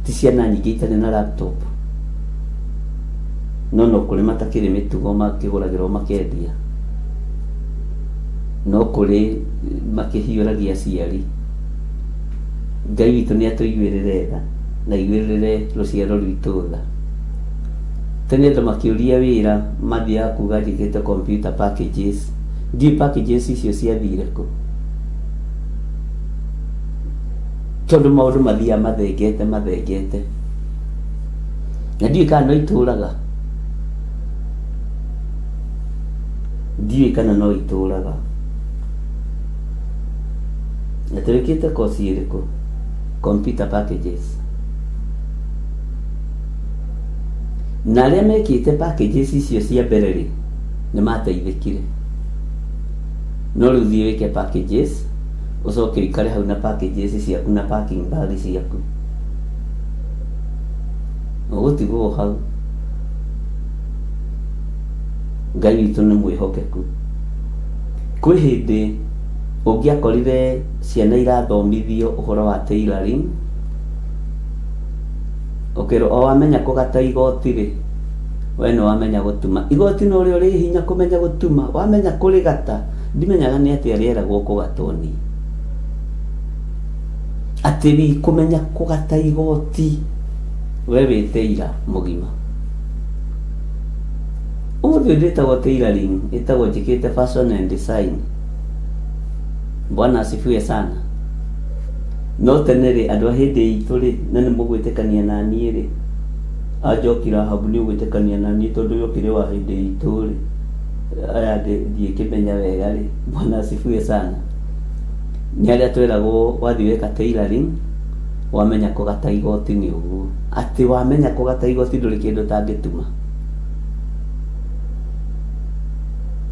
Ti ciana nyingĩ itarĩ na laptop, no kũrĩ matakĩrĩ mĩtugo makĩgũragĩrwo makendia, no kũrĩ makĩhiũragia aciari. Ngai witũ nĩ atũiguĩrĩre tha na igwirire ruciaro rwitu tha. Tene andũ makiũria wĩra mathiaga kuga njĩkĩte computer packages. Ndiũĩ packages icio ciathire kũ, tondũ maũndũ mathiaga mathengete na ndiũĩ kana no itũraga, ndiũĩ kana no itũraga. Na tũrĩkĩte course ĩrĩkũ? Computer packages. Na arĩa mekĩte packages icio cia mbere rĩ, nĩ mateithĩkire. No rĩu thiĩ wĩke packages, ũcoke ũikare hau na packages ciaku na parking bag ciaku, ũgũtigwo hau. Ngai witũ nĩ mwĩhokeku. Kwĩ hĩndĩ ũngĩakorire ciana irathomithio ũhoro wa tailoring, ũkĩrwo o wamenya kũgata igoti rĩ, we nĩ wamenya gũtuma. Igoti no rĩo rĩ hinya kũmenya gũtuma, wamenya kũrĩgata ndimenyaga nĩ atĩa rĩeragwo kũgatwo niĩ. Atĩ wĩ kũmenya kũgata igoti, we wĩ tailor mũgima. Ũmũthĩ ndĩtagwo tailoring, ĩtagwo njĩkĩte fashion and design. Bwana asifiwe sana. No tene rĩ, andũ a hĩndĩ itũ rĩ, na nĩ mũgwĩtĩkania na niĩ rĩ, anjokira habu nĩ ũgwĩtĩkania na niĩ tondũ yokire wa hĩndĩ itũ rĩ, aya ndiĩkĩmenya wega rĩ. Bwana asifiwe sana. Nĩ arĩa twĩragwo wathiĩ weka tailoring, wamenya kũgata igoti nĩ ũguo. Atĩ wamenya kũgata igoti ndũrĩ kĩndũ ũtangĩtuma.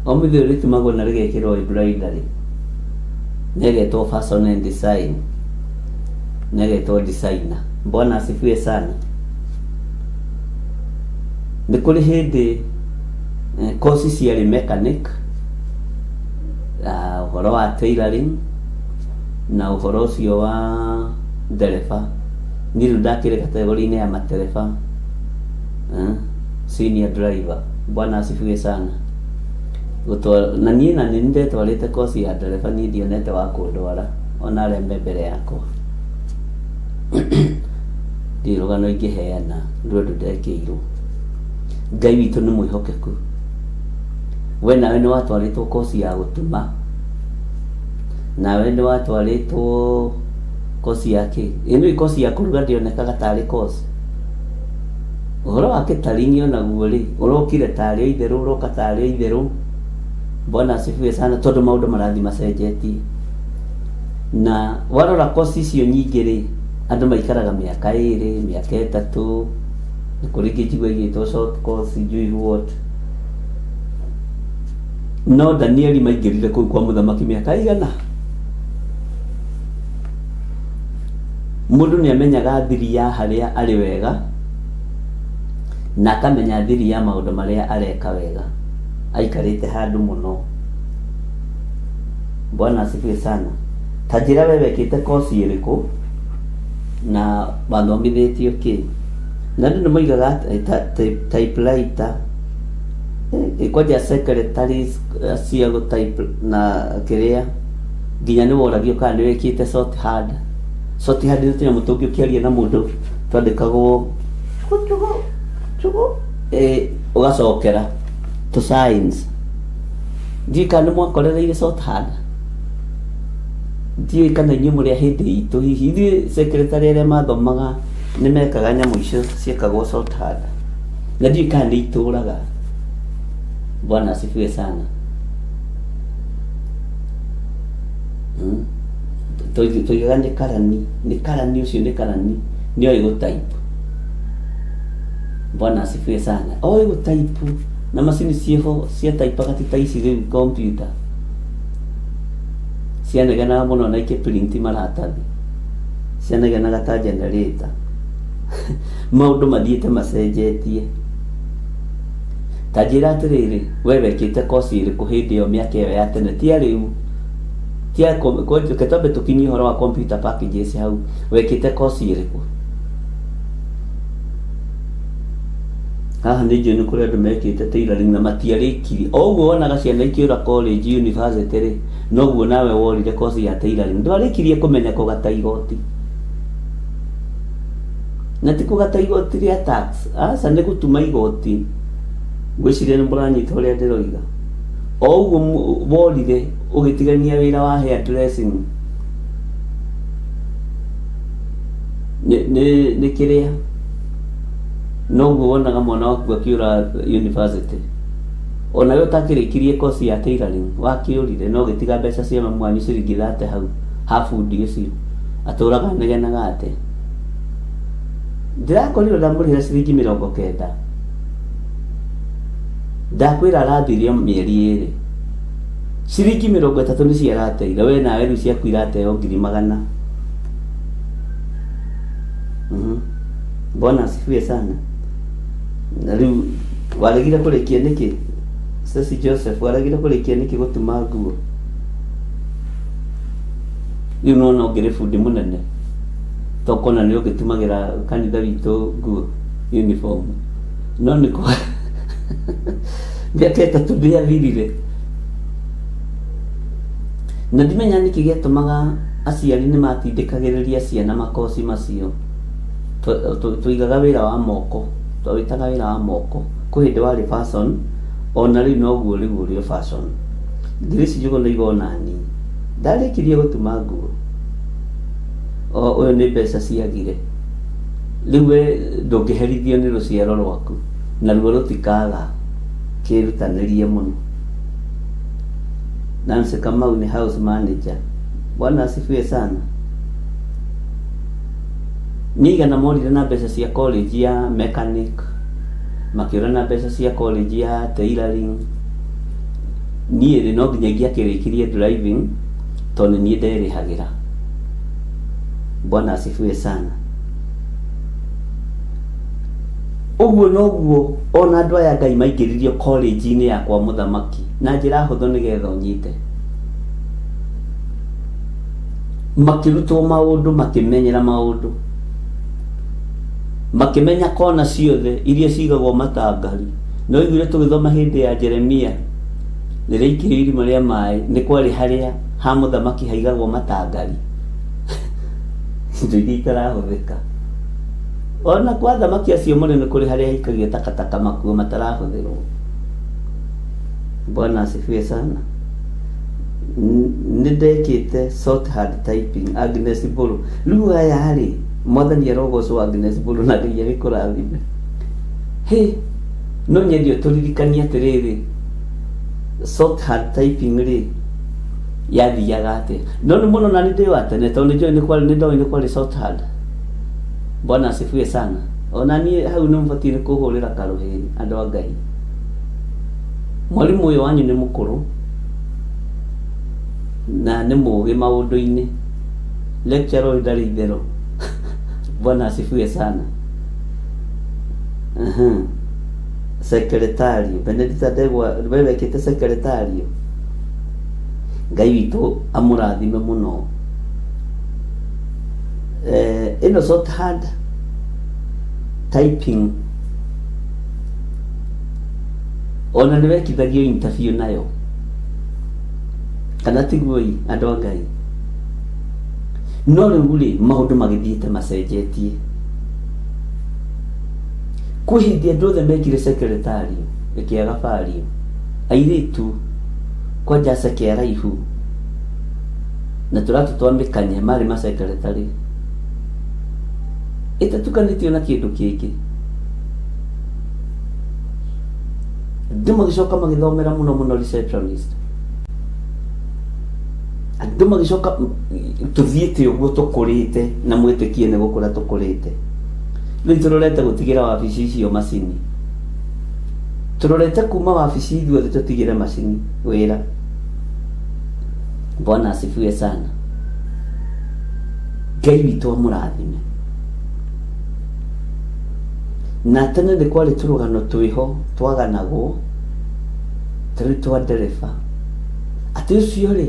O mũthĩ rĩtumagwo na rĩgekĩrwo embroidery, negetwo fashion and design, negetwo designer. Bwana asifiwe sana. Nĩ kũrĩ hĩndĩ course ciarĩ mechanic, ũhoro wa tailoring na ũhoro ũcio wa ndereba. Niĩ rĩu ndakĩrĩ kategori-inĩ ya matereba, senior driver. Bwana asifiwe sana. Na niĩ na nĩ ndetwarĩte course ya ndereba, niĩ ndionete wa kũndwara ona arĩa me mbere yakwa. Ndirĩ rũgano ingĩheana rũndũ ndekĩirwo. Ngai witũ nĩ mwĩhokeku. We nawe nĩ watwarĩtwo course ya gũtuma, nawe nĩ watwarĩtwo course ya kĩ? Ĩno course ya kũruga ndĩonekaga tarĩ course. Ũhoro wa catering onaguo rĩ, ũrokire tarĩ itherũ, ũroka tarĩ itherũ. Bwana asifiwe sana, tondũ maũndũ marathiĩ macenjetie. Na warora course icio nyingĩ rĩ, andũ maikaraga mĩaka 2, mĩaka 3. Nĩ kũrĩ njigua igĩtwo short course, njui what. No Danieli maingĩrire kũu kwa mũthamaki mĩaka igana. Mũndũ nĩ amenyaga thiri ya harĩa arĩ wega, na akamenya thiri ya maũndũ marĩa areka wega, aikarĩte handũ mũno. Bwana asifiwe sana. Ta njĩra we wekĩte course ĩrĩkũ na wathomithĩtio kĩ? Na andũ nĩ moigaga typewriter, kwanja secretaries cia gũtype na kĩrĩa, nginya nĩ woragio kana nĩ wĩkĩte shorthand. Shorthand nĩ tũnyamũ tũngĩ ũkĩaria na mũndũ twandĩkagwo ũgacokera to signs. Ndiũĩ kana nĩ mwakorereire shorthand, ndiũĩ kana inyuĩ mũrĩ a hĩndĩ itũ. Hihi ithuĩ secretary arĩa mathomaga nĩ mekaga nyamũ icio ciĩkagwo shorthand, na ndiũĩ kana nĩ itũraga. Bwana asifiwe sana. Tũigaga nĩ karani ũcio, nĩ karani nĩ oĩ gũtype. Bwana asifiwe sana. Oĩ gũtype na macini ciĩho cia type ti ta ici rĩu computer. Cianeganaga mũno na ikĩprint maratathi, cianeganaga ta generator. Maũndũ mathiĩte macenjetie. Ta njĩra atĩrĩrĩ, we wekĩte course ĩrĩkũ hĩndĩ ĩyo mĩaka ĩyo ya tene, tia rĩu, tia twambe tũkinyie ũhoro wa computer packages hau, wekĩte course ĩrĩkũ? Haha nĩ njũĩ nĩ kũrĩ andũ mekĩte tailoring na matiarĩkirie. O ũguo wonaga ciana ikĩũra college, university rĩ, noguo nawe worire course ya tailoring ndwarĩkirie kũmenya kũgata igoti. na ti kugata igoti ria tax asa nĩ gũtuma igoti ngwĩciria nĩ mũranyita ũrĩa ndĩroiga o ũguo worire ũgĩtigania wĩra wa hair dressing nĩ kĩrĩa noguo wonaga mwana waku akĩũra university ona we ũtakĩrĩkirie kosi ya tailoring wakĩũrire no gĩtiga mbeca cia mamu wanyu ciringi 30 hau habundi ũcio atũraga negenaga atĩ ndĩrakorirwo ndamũrĩhĩra ciringi 90 ndakwĩra arathirie mĩeri 2 ciringi 30 nĩ ciarateire we nawe rĩu ciaku irateo 100,000. Bwana asifiwe sana. Na rĩu waregire kũrĩkia nĩkĩ Stacy Joseph waregire kũrĩkia nĩkĩ gũtuma nguo rĩu no ngĩrĩ bundi mũnene tokona nĩ ũgĩtumagĩra kanitha witũ nguo uniform no nĩko mĩaka 3 ndĩathirire na ndimenya nĩkĩ gĩatũmaga aciari nĩ matindĩkagĩrĩria ciana makosi macio tũigaga wĩra wa moko twawĩtaga wĩra wa moko kwĩ hĩndĩ warĩ fashion ona rĩu noguo rĩu ũrĩ fashion ngirici njũgũ nĩ igona ni ndarĩkirie gũtuma nguo ũyũ nĩ mbeca ciagire rĩu we ndũngĩherithio nĩ rũciaro rwaku na ruo rũtikaga kĩrutanĩrie mũno. Nancy Kamau ni house manager. Bwana asifiwe sana. Niga na morire na mbeca cia college ya mechanic, makĩũra na mbeca cia college ya tailoring. Niĩ no nginyagia kĩrĩkirie driving tondũ niĩ nderĩhagĩra. Bwana asifiwe sana. Ũguo noguo ona andũ aya Ngai maingĩririo college-inĩ yakwa mũthamaki na njĩra hũthũ nĩgetha ũnyite. Makĩrutwo maũndũ, makĩmenyera maũndũ, makĩmenya kona ciothe iria cigagwo matangari. No iguire tũgĩthoma hĩndĩ ya Jeremia rĩrĩa aikĩrio irima rĩa maĩ nĩ kwarĩ harĩa ha mũthamaki haigagwo matangari. Indo iria itarahũthĩka. Ona kwa thamaki acio mũnene kũrĩ harĩa haikagia takataka makuo matarahũthĩrwo. Bwana asifiwe sana. Nĩndekĩte shorthand typing Agnes Mburu. Rĩu aya rĩ mwathani arogocwo Agnes Mburu na Ngai agĩkũrathime. He no nyendio tũririkania atĩrĩrĩ shorthand typing rĩ yathiaga atĩa. No nĩ mũno na nĩ wa tene tondũ nĩ kwarĩ shorthand. Bwana asifiwe sana. Ona niĩ hau nĩ mũbatiĩ nĩ kũhũrĩra karũhĩri andũ a Ngai. Mwarimũ ũyũ wanyu nĩ mũkũrũ na nĩ mũũgĩ maũndũ-inĩ. Lecturer ũyũ ndarĩ itherũ. Bwana asifiwe sana. Secretary Benedicta Ndegwa wewe wekĩte secretary. Ngai witũ amũrathime mũno. Ino shorthand typing ona nĩ wekithagio interview nayo kana tiguoi andũ a Ngai. No rĩu rĩ maũndũ magĩthiĩte macenjetie. Kwĩ hĩndĩ andũ othe mekire secretary ĩkĩaga bario airĩtu kwanja ceke araihu na tũratũtwamĩkania marĩ ma secretary ĩtatukanĩtio na kĩndũ kĩngĩ. Andũ magĩcoka magĩthomera mũno receptionist. Andũ magĩcoka tũthiĩte ũguo tũkũrĩte na mwĩtĩkie nĩ gũkũra tũkũrĩte. Rĩu tũrorete gũtigĩra wabici icio macini. Tũrorete kuma wabici ithuothe tũtigĩre macini wĩra. Bwana asifiwe sana. Ngai witũ amũrathime. Na tene nĩ kwarĩ tũrũgano twĩho twaganagwo tũrĩ twa ndereba atĩ ũcio rĩ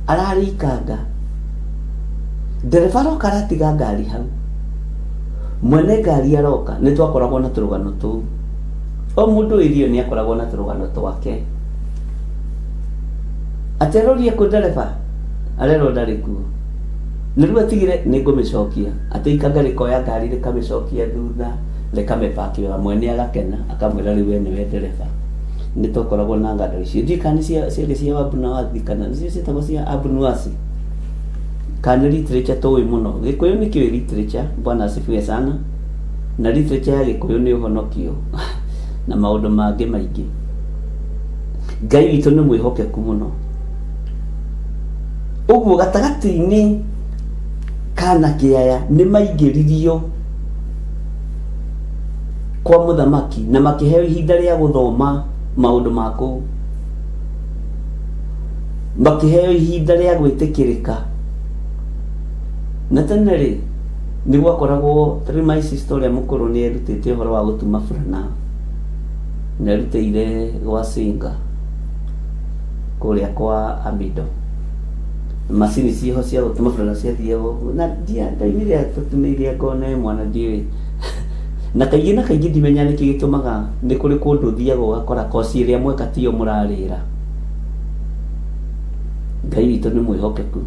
ararĩ ikanga ndereba aroka aratiga ngari hau mwene ngari aroka nĩ twakoragwo na tũrũgano tũu. O mũndũ irio nĩ akoragwo na tũrũgano twake. Ateroria kũ ndereba arerwo ndarĩ kuo na rĩu atigire nĩ ngũmĩcokia atĩ ikanga rĩkoya ngari rĩkamĩcokia thutha rĩkamĩpaki wega mwene agakena akamwĩra rĩu we nĩwe ndereba. Nĩ tũkoragwo na ng'ano icio ndikani ciarĩ cia Abunuwasi kana nĩcio ciĩtagwo cia Abunuwasi kana literature tũĩ mũno. Gĩkũyũ nĩ kĩũĩ literature, Bwana asifiwe sana, na literature ya Gĩkũyũ nĩ ũhonokio na maũndũ mangĩ maingĩ. Ngai witũ nĩ mwĩhokeku mũno. Ũguo gatagatĩ-inĩ kana kĩaya nĩ maingĩririo kwa mũthamaki na makĩheo ihinda rĩa gũthoma maũndũ ma kũu, makĩheo ihinda rĩa gwĩtĩkĩrĩka. Na tene rĩ nĩ gwakoragwo my sister ũrĩa mũkũrũ nĩ erutĩte ũhoro wa gũtuma burana, na erutĩire gwa Singa kũrĩa kwa Amido, macini ciho cia gũtuma burana ciathiaga na ndaimire tũtumĩire ngona mwana ndiũĩ na kaingĩ ndimenya nĩkĩ gĩtũmaga nĩ kũrĩ kũndũ thiaga ũgakora koci ĩrĩa mweka tiyo mũrarĩra. Ngai witũ nĩ mwĩhokeku.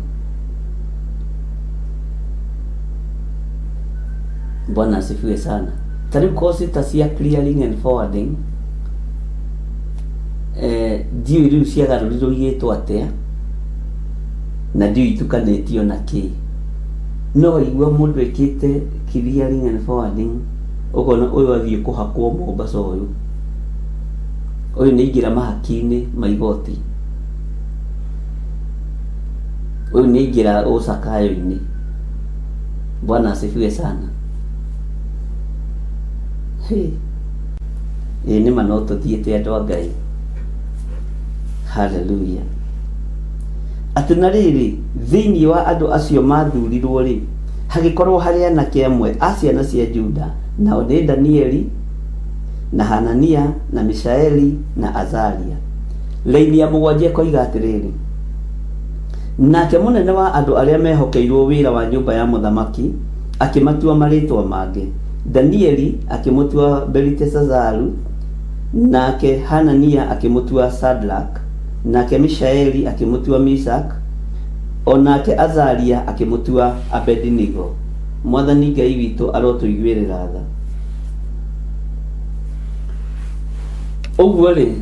Bwana asifiwe sana. Tariũ koci ta cia clearing and forwarding ndiũĩ rĩu ciagarũrirwo igĩtwo atĩa na ndiũĩ itukanĩtio na kĩ, no igua mũndũ ekĩte clearing and forwarding ukona ũyũ athiĩ kũhakwo Mombasa, ũyũ nĩ ingĩra mahaki-inĩ ma igoti, ũyũ nĩ ingĩra ũcakayo-inĩ. Bwana asifiwe sana. Nĩ ma no tũthiĩte andũ a Ngai. Hallelujah. Atĩ na rĩrĩ thĩinĩ wa andũ acio mathurirwo rĩ hagĩkorwo harĩ anake amwe a ciana cia Juda, nao nĩ Danieli na Hanania na Mishaeli na Azaria. Raini ya mũgwanja ĩkoiga atĩrĩrĩ, nake mũnene wa andũ arĩa mehokeirwo wĩra wa nyũmba ya mũthamaki akĩmatua marĩtwa mangĩ. Danieli akĩmũtua Beliteshazaru, nake Hanania akĩmũtua Shadrach, nake Mishaeli akĩmũtua Meshach, onake Azaria akĩmũtua Abednego. Mwathani Ngai witũ arotũiguĩrĩra tha. Ũguo rĩ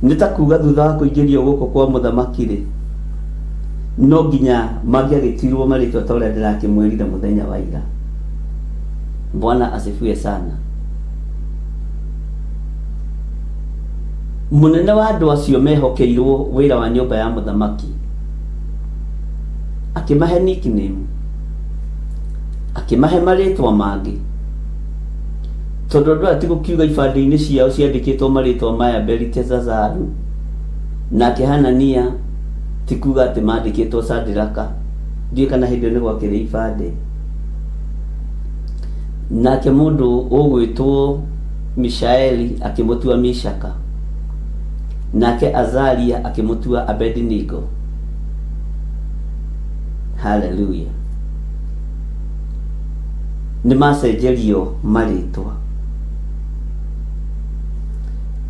nĩ ta kuga thutha wa kũingĩrio gũkũ kwa mũthamaki rĩ no nginya mangĩagĩtirwo marĩtwa ta ũrĩa ndĩrakĩmwĩrire mũthenya wa ira. Bwana asifiwe sana. Mũnene wa andũ acio mehokeirwo wĩra wa nyũmba ya mũthamaki akĩmahe nickname, akĩmahe marĩtwa mangĩ, tondũ andũ ati gũkiuga ibandĩ-inĩ ciao ciandĩkĩtwo marĩtwa maya Beliteshazaru, nake Hanania ti kuga atĩ mandĩkĩtwo Shadraka, ndiũĩ kana hĩndĩ ĩyo nĩ gwakĩrĩ ibandĩ. Nake mũndũ ũgwĩtwo Mishaeli akĩmũtua Meshaka, nake Azaria akĩmũtua Abednego. Hallelujah. Nĩ macenjerio marĩtwa.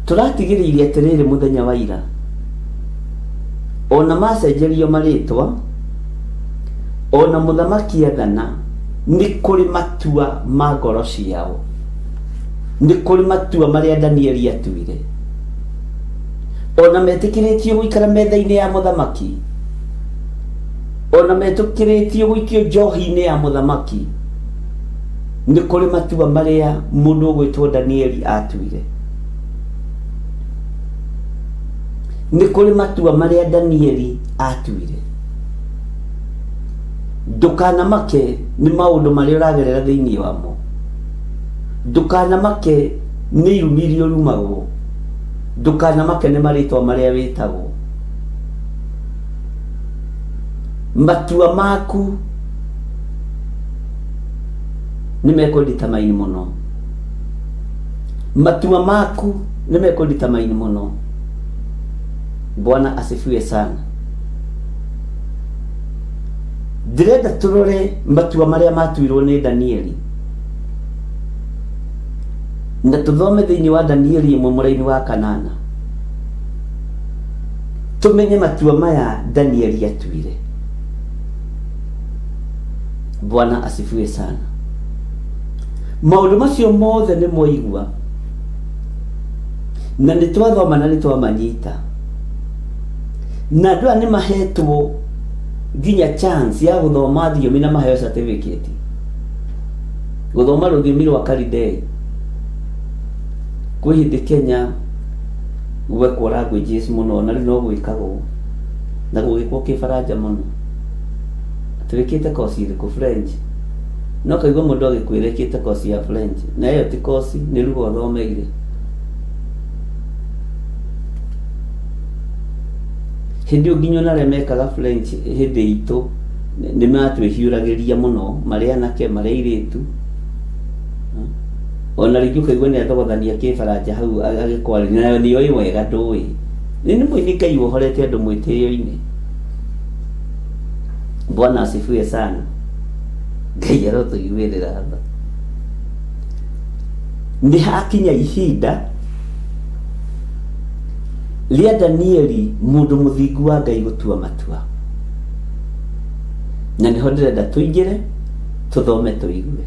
Tũratigĩrĩire atĩrĩrĩ mũthenya wa ira, ona macenjerio marĩtwa, ona mũthamaki athana, nĩ kũrĩ matua ma ngoro ciao, nĩ kũrĩ matua marĩa Danieli atuire, ona metĩkĩrĩtio gũikara metha-inĩ ya mũthamaki, ona metĩkĩrĩtio gũikio njohi-inĩ ya mũthamaki. Nĩ kũrĩ matua marĩa mũndũ ũgwĩtwo Danieli atuire, nĩ kũrĩ matua marĩa Danieli atuire. Ndũkanamake nĩ maũndũ marĩa ũragerera thĩinĩ wamo, ndũkanamake nĩ irumi iria ũrumagwo, ndũkanamake nĩ marĩtwa marĩa wĩtagwo. Matua maku nĩ mekũnditamaini mũno, matua maku nĩ mekũnditamaini mũno. Bwana asifiwe sana. Ndĩrenda tũrore matua marĩa matuirwo nĩ Danieli, na tũthome thĩinĩ wa Danieli 1:8 tũmenye matua maya Danieli atuire. Bwana asifiwe sana. Maundu macio mothe nĩ moigua na nĩ twathoma na nĩ twamanyita, na andũ nĩ mahetwo nginya chance ya gũthoma thiomi na maheo certificate, gũthoma rũthiomi rwa Kalidei. Kwĩ hĩndĩ Kenya gwekwo languages mũno na rĩu no gwĩkagwo na gũgĩkwo Kĩbaranja mũno. Twĩkĩte kosi ĩrĩkũ? French. No kaigua mũndũ agĩkwĩra ĩkĩte kosi ya French, na ĩyo ti kosi, nĩ lugha ũthomeire. Hĩndĩ nginya na arĩa mekaga French hĩndĩ itũ nĩ matwĩhiũragĩria mũno, marĩa anake marĩa airĩtu. Ona rĩngĩ ũkaigua nĩ athogothania Kĩbaranja hau agĩkwarĩria, nayo nĩoĩ wega ndũĩ. Nĩ mũini Ngai wohorete andũ mwĩtĩo-inĩ. Bwana asifiwe sana. Ngai arotũiguĩrĩra tha. Nĩ hakinya ihinda rĩa Danieli mũndũ mũthingu wa Ngai gũtua matua, na nĩho ndĩrenda tũingĩre tũthome tũigue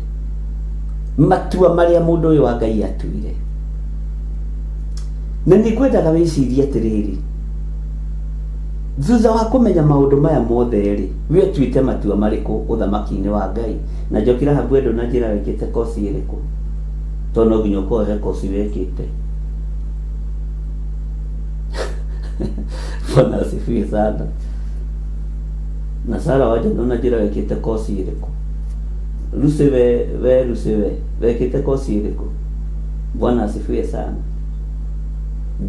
matua marĩa mũndũ ũyũ wa Ngai atuire. Na nĩngwendaga wĩcirie atĩrĩrĩ, thutha wa kũmenya maũndũ maya mothe rĩ, we tuĩte matua marĩkũ ũthamaki-inĩ wa Ngai? Na njokira habu endũ na njĩra wĩkĩte kosi ĩrĩkũ? Tondũ no nginya ũkorwo he kosi wĩkĩte. Bwana asifiwe sana. Na Sara waje na njĩra wĩkĩte kosi ĩrĩkũ? Luciwe wĩkĩte kosi ĩrĩkũ? Bwana asifiwe sana.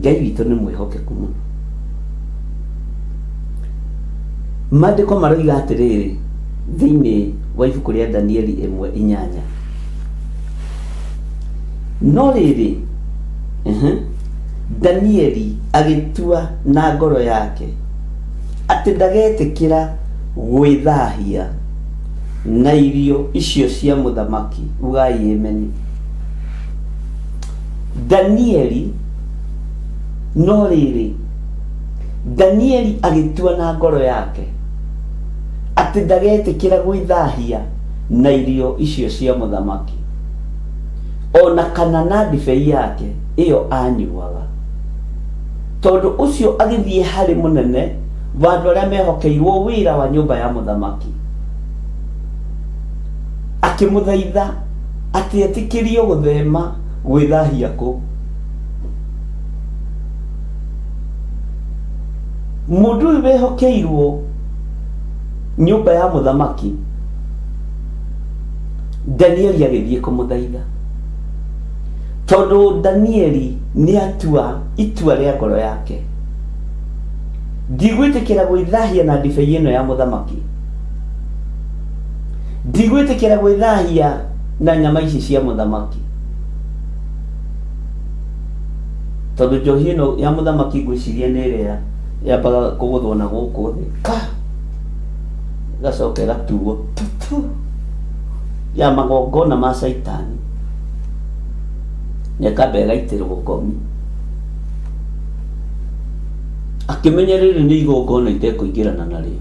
Ngai witũ nĩ mwĩhokeku mũno. Maandĩko maroiga atĩrĩrĩ thĩinĩ wa ibuku rĩa Danieli 1:8, no rĩrĩ Danieli agĩtua na ngoro yake atĩ ndagetĩkĩra gwĩthahia na irio icio cia mũthamaki. Ugai ameni. Danieli, no rĩrĩ Danieli agĩtua na ngoro yake atĩ ndagetĩkĩra gwĩthahia na irio icio cia mũthamaki, ona kana na ndibei yake ĩyo anyuaga. Tondũ ũcio agĩthiĩ harĩ mũnene wa andũ arĩa mehokeirwo wĩra wa nyũmba ya mũthamaki, akĩmũthaitha atĩ etĩkĩrio gũthema gwĩthahia kũu. Mũndũ ũyũ wehokeirwo nyũmba ya mũthamaki, Danieli agĩthiĩ kũmũthaitha, tondũ Danieli nĩ atua itua rĩa ngoro yake, ndigwĩtĩkĩra gwĩthahia na ndibei ĩno ya mũthamaki, ndigwĩtĩkĩra gwĩthahia na nyama ici cia mũthamaki, tondũ njohi ĩno ya mũthamaki ngwĩciria nĩ ĩrĩa yambaga kũgũthwo na gũkũ thĩ, gacoke gatuo ya magongona ma Saitani, nekamba ĩgaitĩrwo ngomi, akĩmenya rĩrĩ nĩ igongona itekũingĩrana narĩo.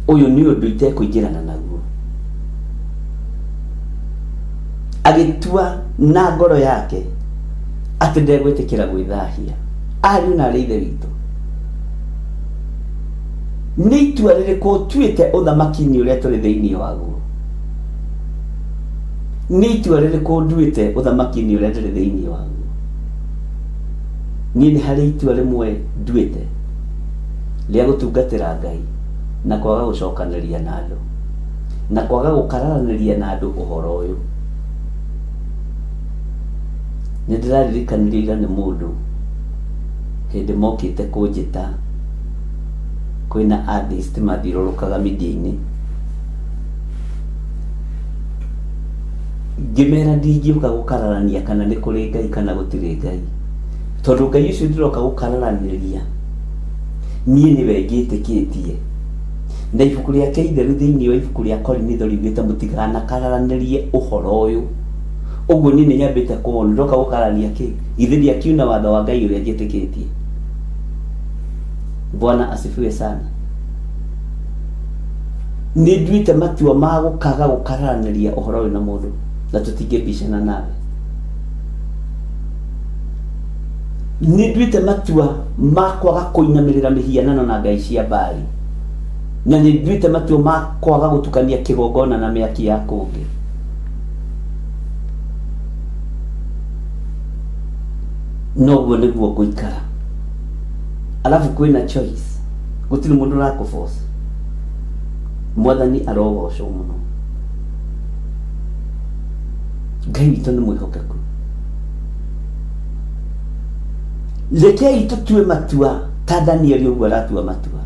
Ũyũ nĩ ũndũ itekũingĩrana naguo. Agĩtua na ngoro yake atĩ ndegwĩtĩkĩra gwĩthahia. Ariũ na aarĩ a Ithe witũ, nĩ itua rĩrĩkũ ũtuĩte ũthamaki-inĩ ũrĩa tũrĩ thĩinĩ waguo? Nĩ itua rĩrĩkũ nduĩte ũthamaki-inĩ ũrĩa tũrĩ thĩinĩ waguo? Niĩ nĩ harĩ itua rĩmwe nduĩte rĩa gũtungatĩra Ngai na kwaga gũcokanĩria na andũ, na kwaga gũkararanĩria na andũ ũhoro ũyũ. Nĩ ndĩraririkanirio ira nĩ mũndũ hĩndĩ mokĩte kũnjĩta, kwĩna atheist mathiũrũrũkaga media-inĩ, ngĩmera ndingĩũka gũkararania kana nĩ kũrĩ Ngai kana gũtirĩ Ngai, tondũ Ngai ũcio ndĩroka gũkararanĩria niĩ nĩwe ngĩtĩkĩtie. Na ibuku rĩake itheru thĩinĩ wa ibuku rĩa Korinitho riugĩte mũtikanakararanĩrie ũhoro ũyũ. Ũguo niĩ nĩ nyambĩte kuona ndoka gũkararania kĩ? Githĩ ndiakiuna watho wa Ngai ũrĩa njĩtĩkĩtie? Bwana asifiwe sana. nĩ nduĩte matua ma gũkaga gũkaranĩria ũhoro ũyũ na mũndũ na tũtingĩbicana nawe. Nĩ nduĩte matua ma kwaga kũinamĩrĩra mĩhianano na ngai cia Baali, na nĩ nduĩte matua ma kwaga gũtukania kĩgongona na mĩaki ya kũngĩ. Noguo nĩguo ngũikara. Alafu kwĩna choice, gũtirĩ mũndũ ũrakũforce. Mwathani arogocwo mũno. Ngai witũ nĩ mwĩhokeku. Rekei tũtue matua ta Danieli ũguo aratua matua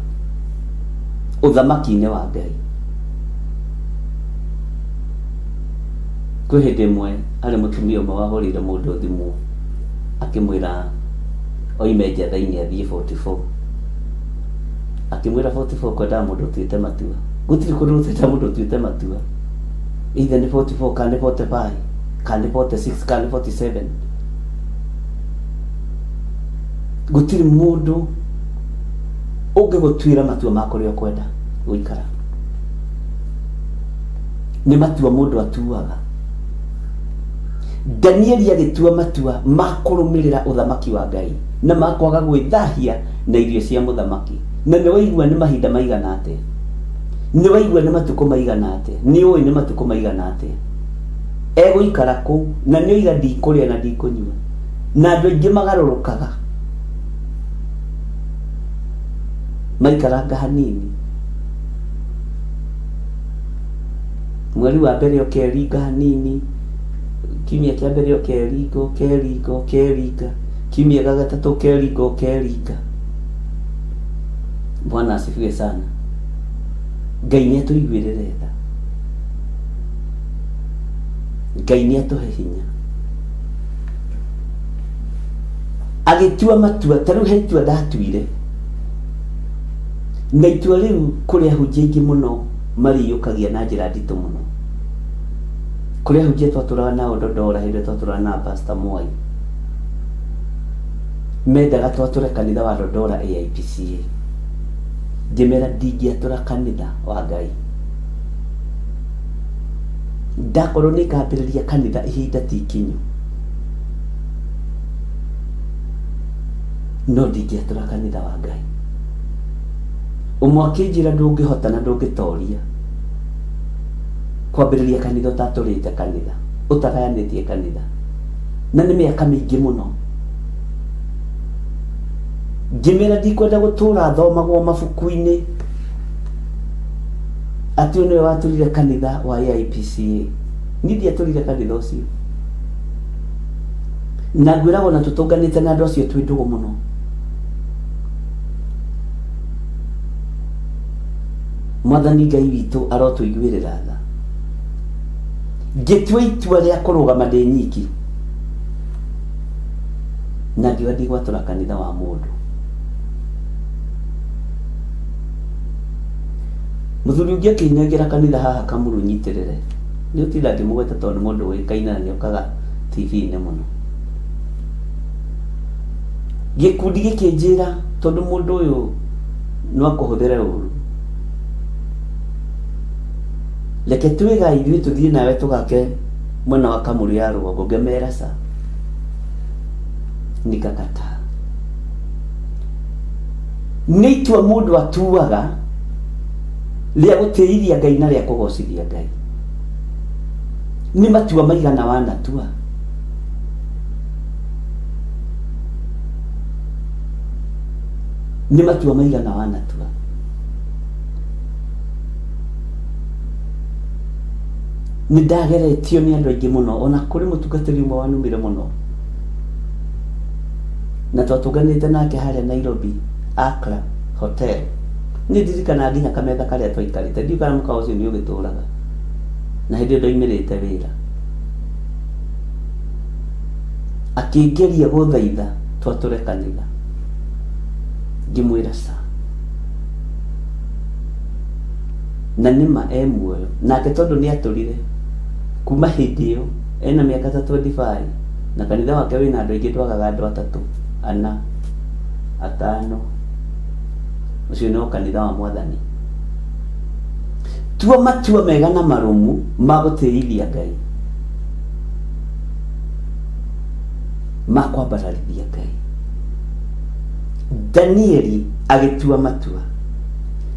ũthamaki-inĩ wa Ngai. Kwĩ hĩndĩ ĩmwe arĩ mũtumia ũmwe wahũrĩire mũndũ thimũ akĩmwĩra oime njatha-inĩ athiĩ 44. Akĩmwĩra 44 kwendaga mũndũ ũtuĩte matua. Gũtirĩ kũndũ gũtuĩte mũndũ ũtuĩte matua. Either nĩ 44 kana nĩ 45 kana nĩ 46 kana nĩ 47. Gũtirĩ mũndũ ũngĩgũtuĩra matua ma kũrĩa ũkwenda gũikara. Nĩ matua mũndũ atuaga. Danieli agĩtua matua ma kũrũmĩrĩra ũthamaki wa Ngai na ma kwaga gwĩthahia na irio cia mũthamaki. Na nĩ waigua nĩ mahinda maigana atĩa? Nĩ waigua nĩ matukũ maigana atĩa? Nĩ ũĩ nĩ matukũ maigana atĩa? Egũikara kũu na nĩ oiga ndikũrĩa na ndikũnyua, na andũ aingĩ magarũrũkaga maikaranga hanini. Mweri wa mbere ũkeringa hanini, kiumia kĩa mbere ũkeringa, kiumia gĩa gatatũ ũkeringa. Bwana asifiwe sana. Ngai nĩ atũiguĩrĩre tha. Ngai nĩ atũhe hinya. Agĩtua matua, ta rĩu he itua ndatuire. Na itua rĩu kũrĩ ahunjia aingĩ mũno marĩiyũkagia na njĩra nditũ mũno. Kũrĩ ahunjia twatũraga nao Ndondora hĩndĩ twatũraga na Pastor Mwai, mendaga twatũre kanitha wa Ndondora AIPCA. Ngĩmera ndingĩatũra kanitha wa Ngai. Ndakorwo nĩ ngambĩrĩria kanitha ihinda ti ikinyu, no ndingĩatũra kanitha wa Ngai. Ũmwe akĩnjĩra ndũngĩhota na ndũngĩtoria kwambĩrĩria kanitha ũtatũrĩte kanitha, ũtagayanĩtie kanitha, na nĩ mĩaka mĩingĩ mũno. Ngĩmera ndikwenda gũtũra thomagwo mabuku-inĩ atĩ ũyũ nĩwe watũrire kanitha wa AIPCA. Niĩ ndiatũrire kanitha ũcio, na ngwĩragwo na tũtũnganĩte na andũ acio twĩ ndũgũ mũno. Mwathani Ngai witũ arotũiguĩrĩra tha. Ngĩtua itua rĩa kũrũgama ndĩ nyiki, na ngiuga ndigwatũra kanitha wa mũndũ. Mũthuri ũngĩ akĩnyengera kanitha haha Kamuru nyitĩrĩre, nĩ ũtinda ngĩmũgweta tondũ mũndũ ũĩkaine na nĩokaga TV-inĩ mũno. Gĩkundi gĩkĩnjĩra tondũ mũndũ ũyũ no akũhũthĩre ũru, reke twĩga ithuĩ tũthiĩ nawe tũgake mwena wa Kamuru ya rũgongo. Ngemera sa nikakataa. Nĩ itua mũndũ atuaga rĩa gũtĩithia Ngai na rĩa kũgocithia Ngai. Nĩ matua maigana wanatua. Nĩ matua maigana wanatua. Nĩ ndageretio nĩ andũ aingĩ mũno, ona kũrĩ mũtungatĩri ũmwe wanumire mũno, na twatũnganĩte nake harĩa Nairobi Accra Hotel. Nĩ ndirikana nginya kametha karĩa twaikarĩte, ndiũĩ kana mũkawa ũcio nĩ ũgĩtũraga, na hĩndĩ ĩyo ndoimĩrĩte wĩra. Akĩngeria gũthaitha twatũre kanitha, ngĩmwĩra ca, na nĩma muoyo. Nake tondũ nĩ atũrire kuma hĩndĩ ĩyo, ena mĩaka ta 25, na kanitha wake wĩna andũ aingĩ, ndwagaga andũ 3, 4, 5. Ũcio no kanitha wa Mwathani. tua matua mega na marumu magũtĩithia Ngai, makwambararithia Ngai. Danieli agĩtua matua,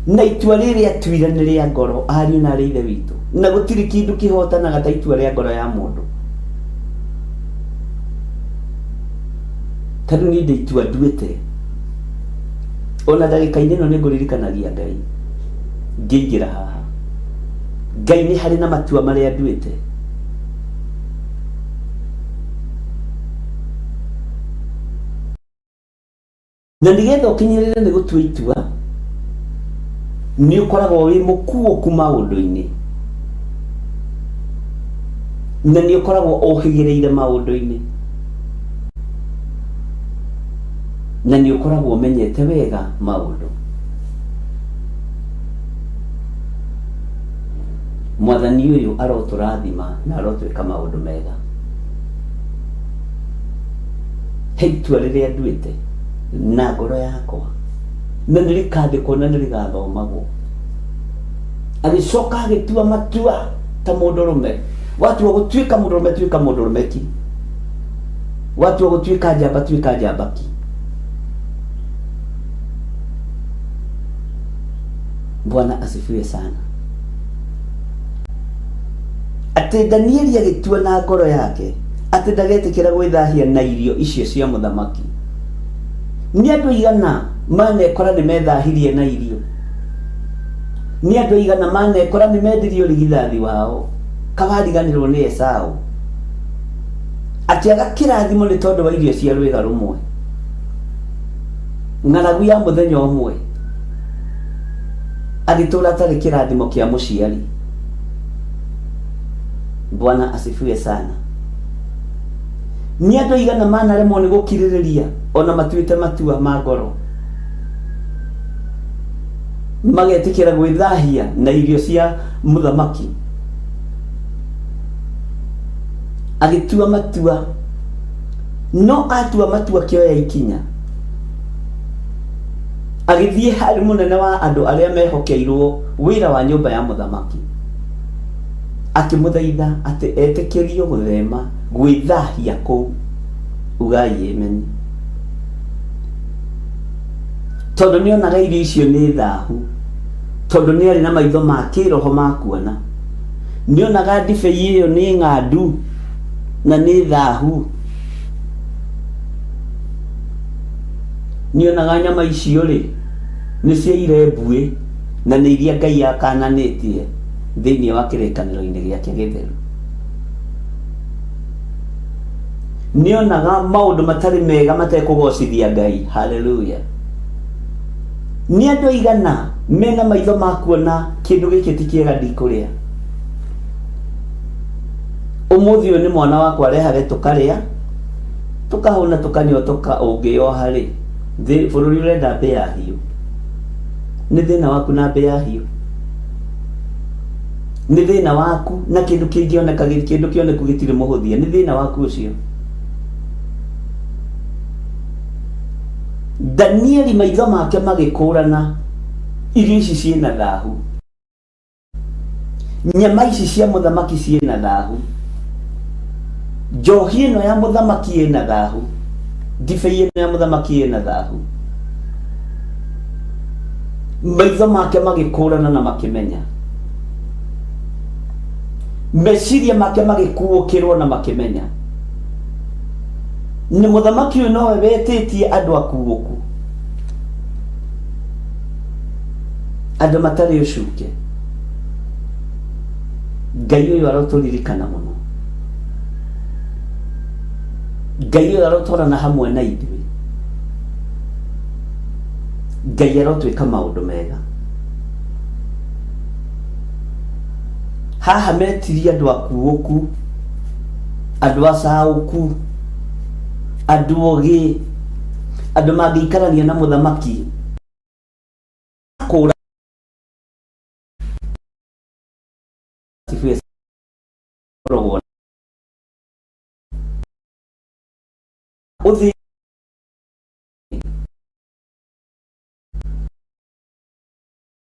na itua rĩrĩa atuire nĩ rĩa ngoro, ariũ na ithe witũ, na gũtirĩ kĩndũ kĩhotanaga ta itua rĩa ngoro ya mũndũ. Tondũ nĩ itua nduĩte, ona ndagĩka-inĩ ĩno nĩ ngũririkanagia Ngai ngĩingĩra haha. Ngai nĩ harĩ na matua marĩa nduĩte. Na nĩgetha ũkinyĩrĩre nĩ gũtua itua, nĩ ũkoragwo wĩ mũkuũku maũndũ-inĩ, na nĩ ũkoragwo ũhĩgĩrĩire maũndũ-inĩ, na nĩ ũkoragwo ũmenyete wega maũndũ. Mwathani ũyũ arotũrathima na arotwĩka maũndũ mega. He itua rĩrĩa nduĩte na ngoro yakwa, na nĩ rĩkandĩkwo na nĩ rĩgathomagwo. Agĩcoka agĩtua matua ta mũndũrũme. Watua gũtuĩka mũndũrũme, tuĩka mũndũrũme ki. Watua gũtuĩka njamba, tuĩka njamba ki. Bwana asifiwe sana. Atĩ Danieli agĩtua na ngoro yake atĩ ndagetĩkĩra gwĩthahia na irio icio cia mũthamaki. Nĩ andũ aigana manekora nĩ methahirie na irio? Nĩ andũ aigana manekora nĩ mendirie ũrigithathi wao kawariganĩrwo nĩ Esaũ, akĩaga kĩrathimo nĩ tondũ wa irio cia rwĩga rũmwe, ng'aragu ya mũthenya ũmwe, agĩtũũra atarĩ kĩrathimo kĩa mũciari. Bwana asifiwe sana. Nĩ andũ aigana manaremwo nĩ gũkirĩrĩria ona matuĩte matua ma ngoro, magetĩkĩra gwĩthahia na irio cia mũthamaki. Agĩtua matua, no atua matua kĩoya ikinya, agĩthiĩ harĩ mũnene wa andũ arĩa mehokeirwo wĩra wa nyũmba ya mũthamaki, akĩmũthaitha atĩ etĩkĩrio gũthema gwĩthahia kũu. Ugai amen. Tondũ nĩ onaga irio icio nĩ thahu, tondũ nĩ arĩ na maitho ma kĩroho ma kuona. Nĩ onaga ndibei ĩyo nĩ ng'andu na nĩ thahu. Nĩ onaga nyama icio rĩ nĩ ciaire mbuĩ na nĩ iria Ngai akananĩtie thĩinĩ wa kĩrĩkanĩro-inĩ gĩake gĩtheru. Nĩ onaga maũndũ matarĩ mega matekũgocithia Ngai. Haleluya. Nĩ andũ aigana mena maitho ma kuona kĩndũ gĩkĩ ti kĩega ndikũrĩa. Ũmũthĩ ũyũ nĩ mwana wakwa arehage tũkarĩa, tũkahũna tũkanyotoka, ũngĩoha rĩ bũrũri ũrenda mbĩa hiũ. Nĩ thĩna waku na mbĩa hiũ? Nĩ thĩna waku na kĩndũ kĩngĩoneka, kĩndũ kĩoneku gĩtirĩ mũhũthia? Nĩ thĩna waku ũcio? Danieli maitho make magĩkũrana irio ici ciĩna thahu, nyama ici cia mũthamaki ciĩna thahu, njohi ĩno ya mũthamaki ĩna thahu, ndibei ĩno ya mũthamaki ĩna thahu. Maitho make magĩkũrana na makĩmenya, meciria make magĩkuũkĩrwo na makĩmenya nĩ mũthamaki ũyũ nowe wetĩtie andũ akuũku, andũ matarĩ ũcuke. Ngai ũyũ arotũririkana mũno. Ngai ũyũ arotwarana hamwe na ithuĩ. Ngai arotwĩka maũndũ mega. Haha metirie andũ akuũku, andũ acaũku, andũ ogĩ, andũ mangĩikarania na mũthamaki kũra uthi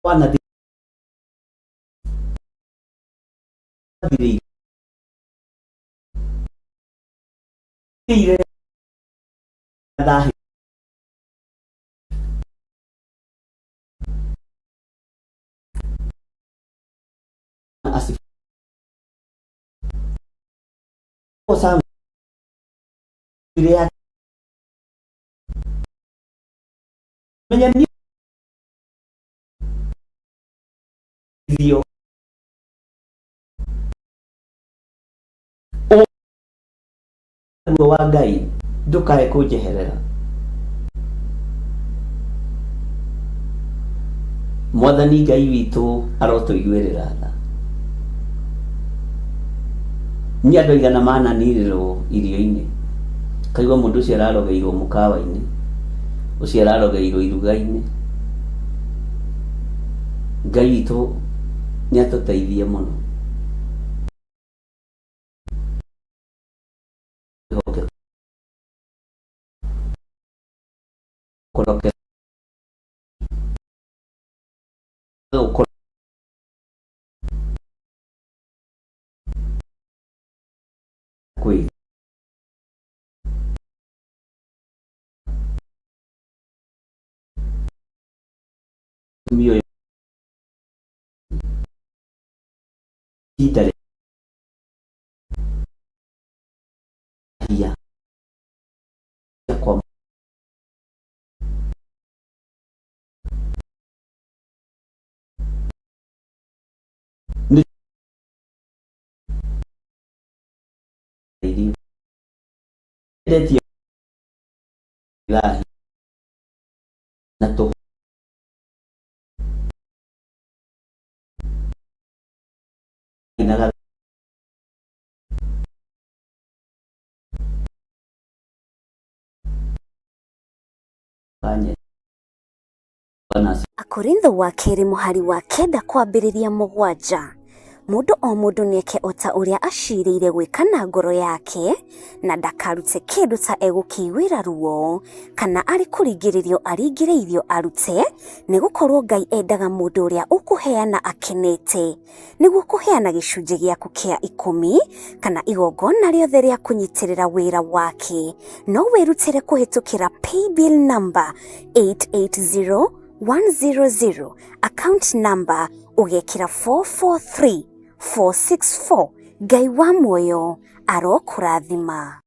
wana wa Ngai ndukae kunjeherera. Mwathani Ngai witũ arotuiguĩrĩra tha. Nĩ andũ aigana mananirĩrwo irio-inĩ, kaigua mũndũ ũcio ararogeirwo mũkawa-inĩ, ũcio ararogeirwo iruga-inĩ. Ngai witũ nĩ atũteithie mũno. Akorintho wa kerĩ mũhari wa 9 kwambĩrĩria 7. Mũndũ o mũndũ nĩeke o ta ũrĩa acirĩire gwĩka na ngoro yake, na ndakarute kĩndũ ta egũkĩiguĩra ruo, kana arĩ kũringĩrĩrio aringĩrĩirio arute, nĩ gũkorwo Ngai endaga mũndũ ũrĩa ũkũheana akenete, nĩguo kũheana gĩcunjĩ gĩaku kĩa 10 kana igongona rĩothe rĩa kũnyitĩrĩra wĩra wake. No wĩrutĩre kũhetũkĩra paybill number 880100, account number ũgekĩra 443464. Ngai wa muoyo arokũrathima.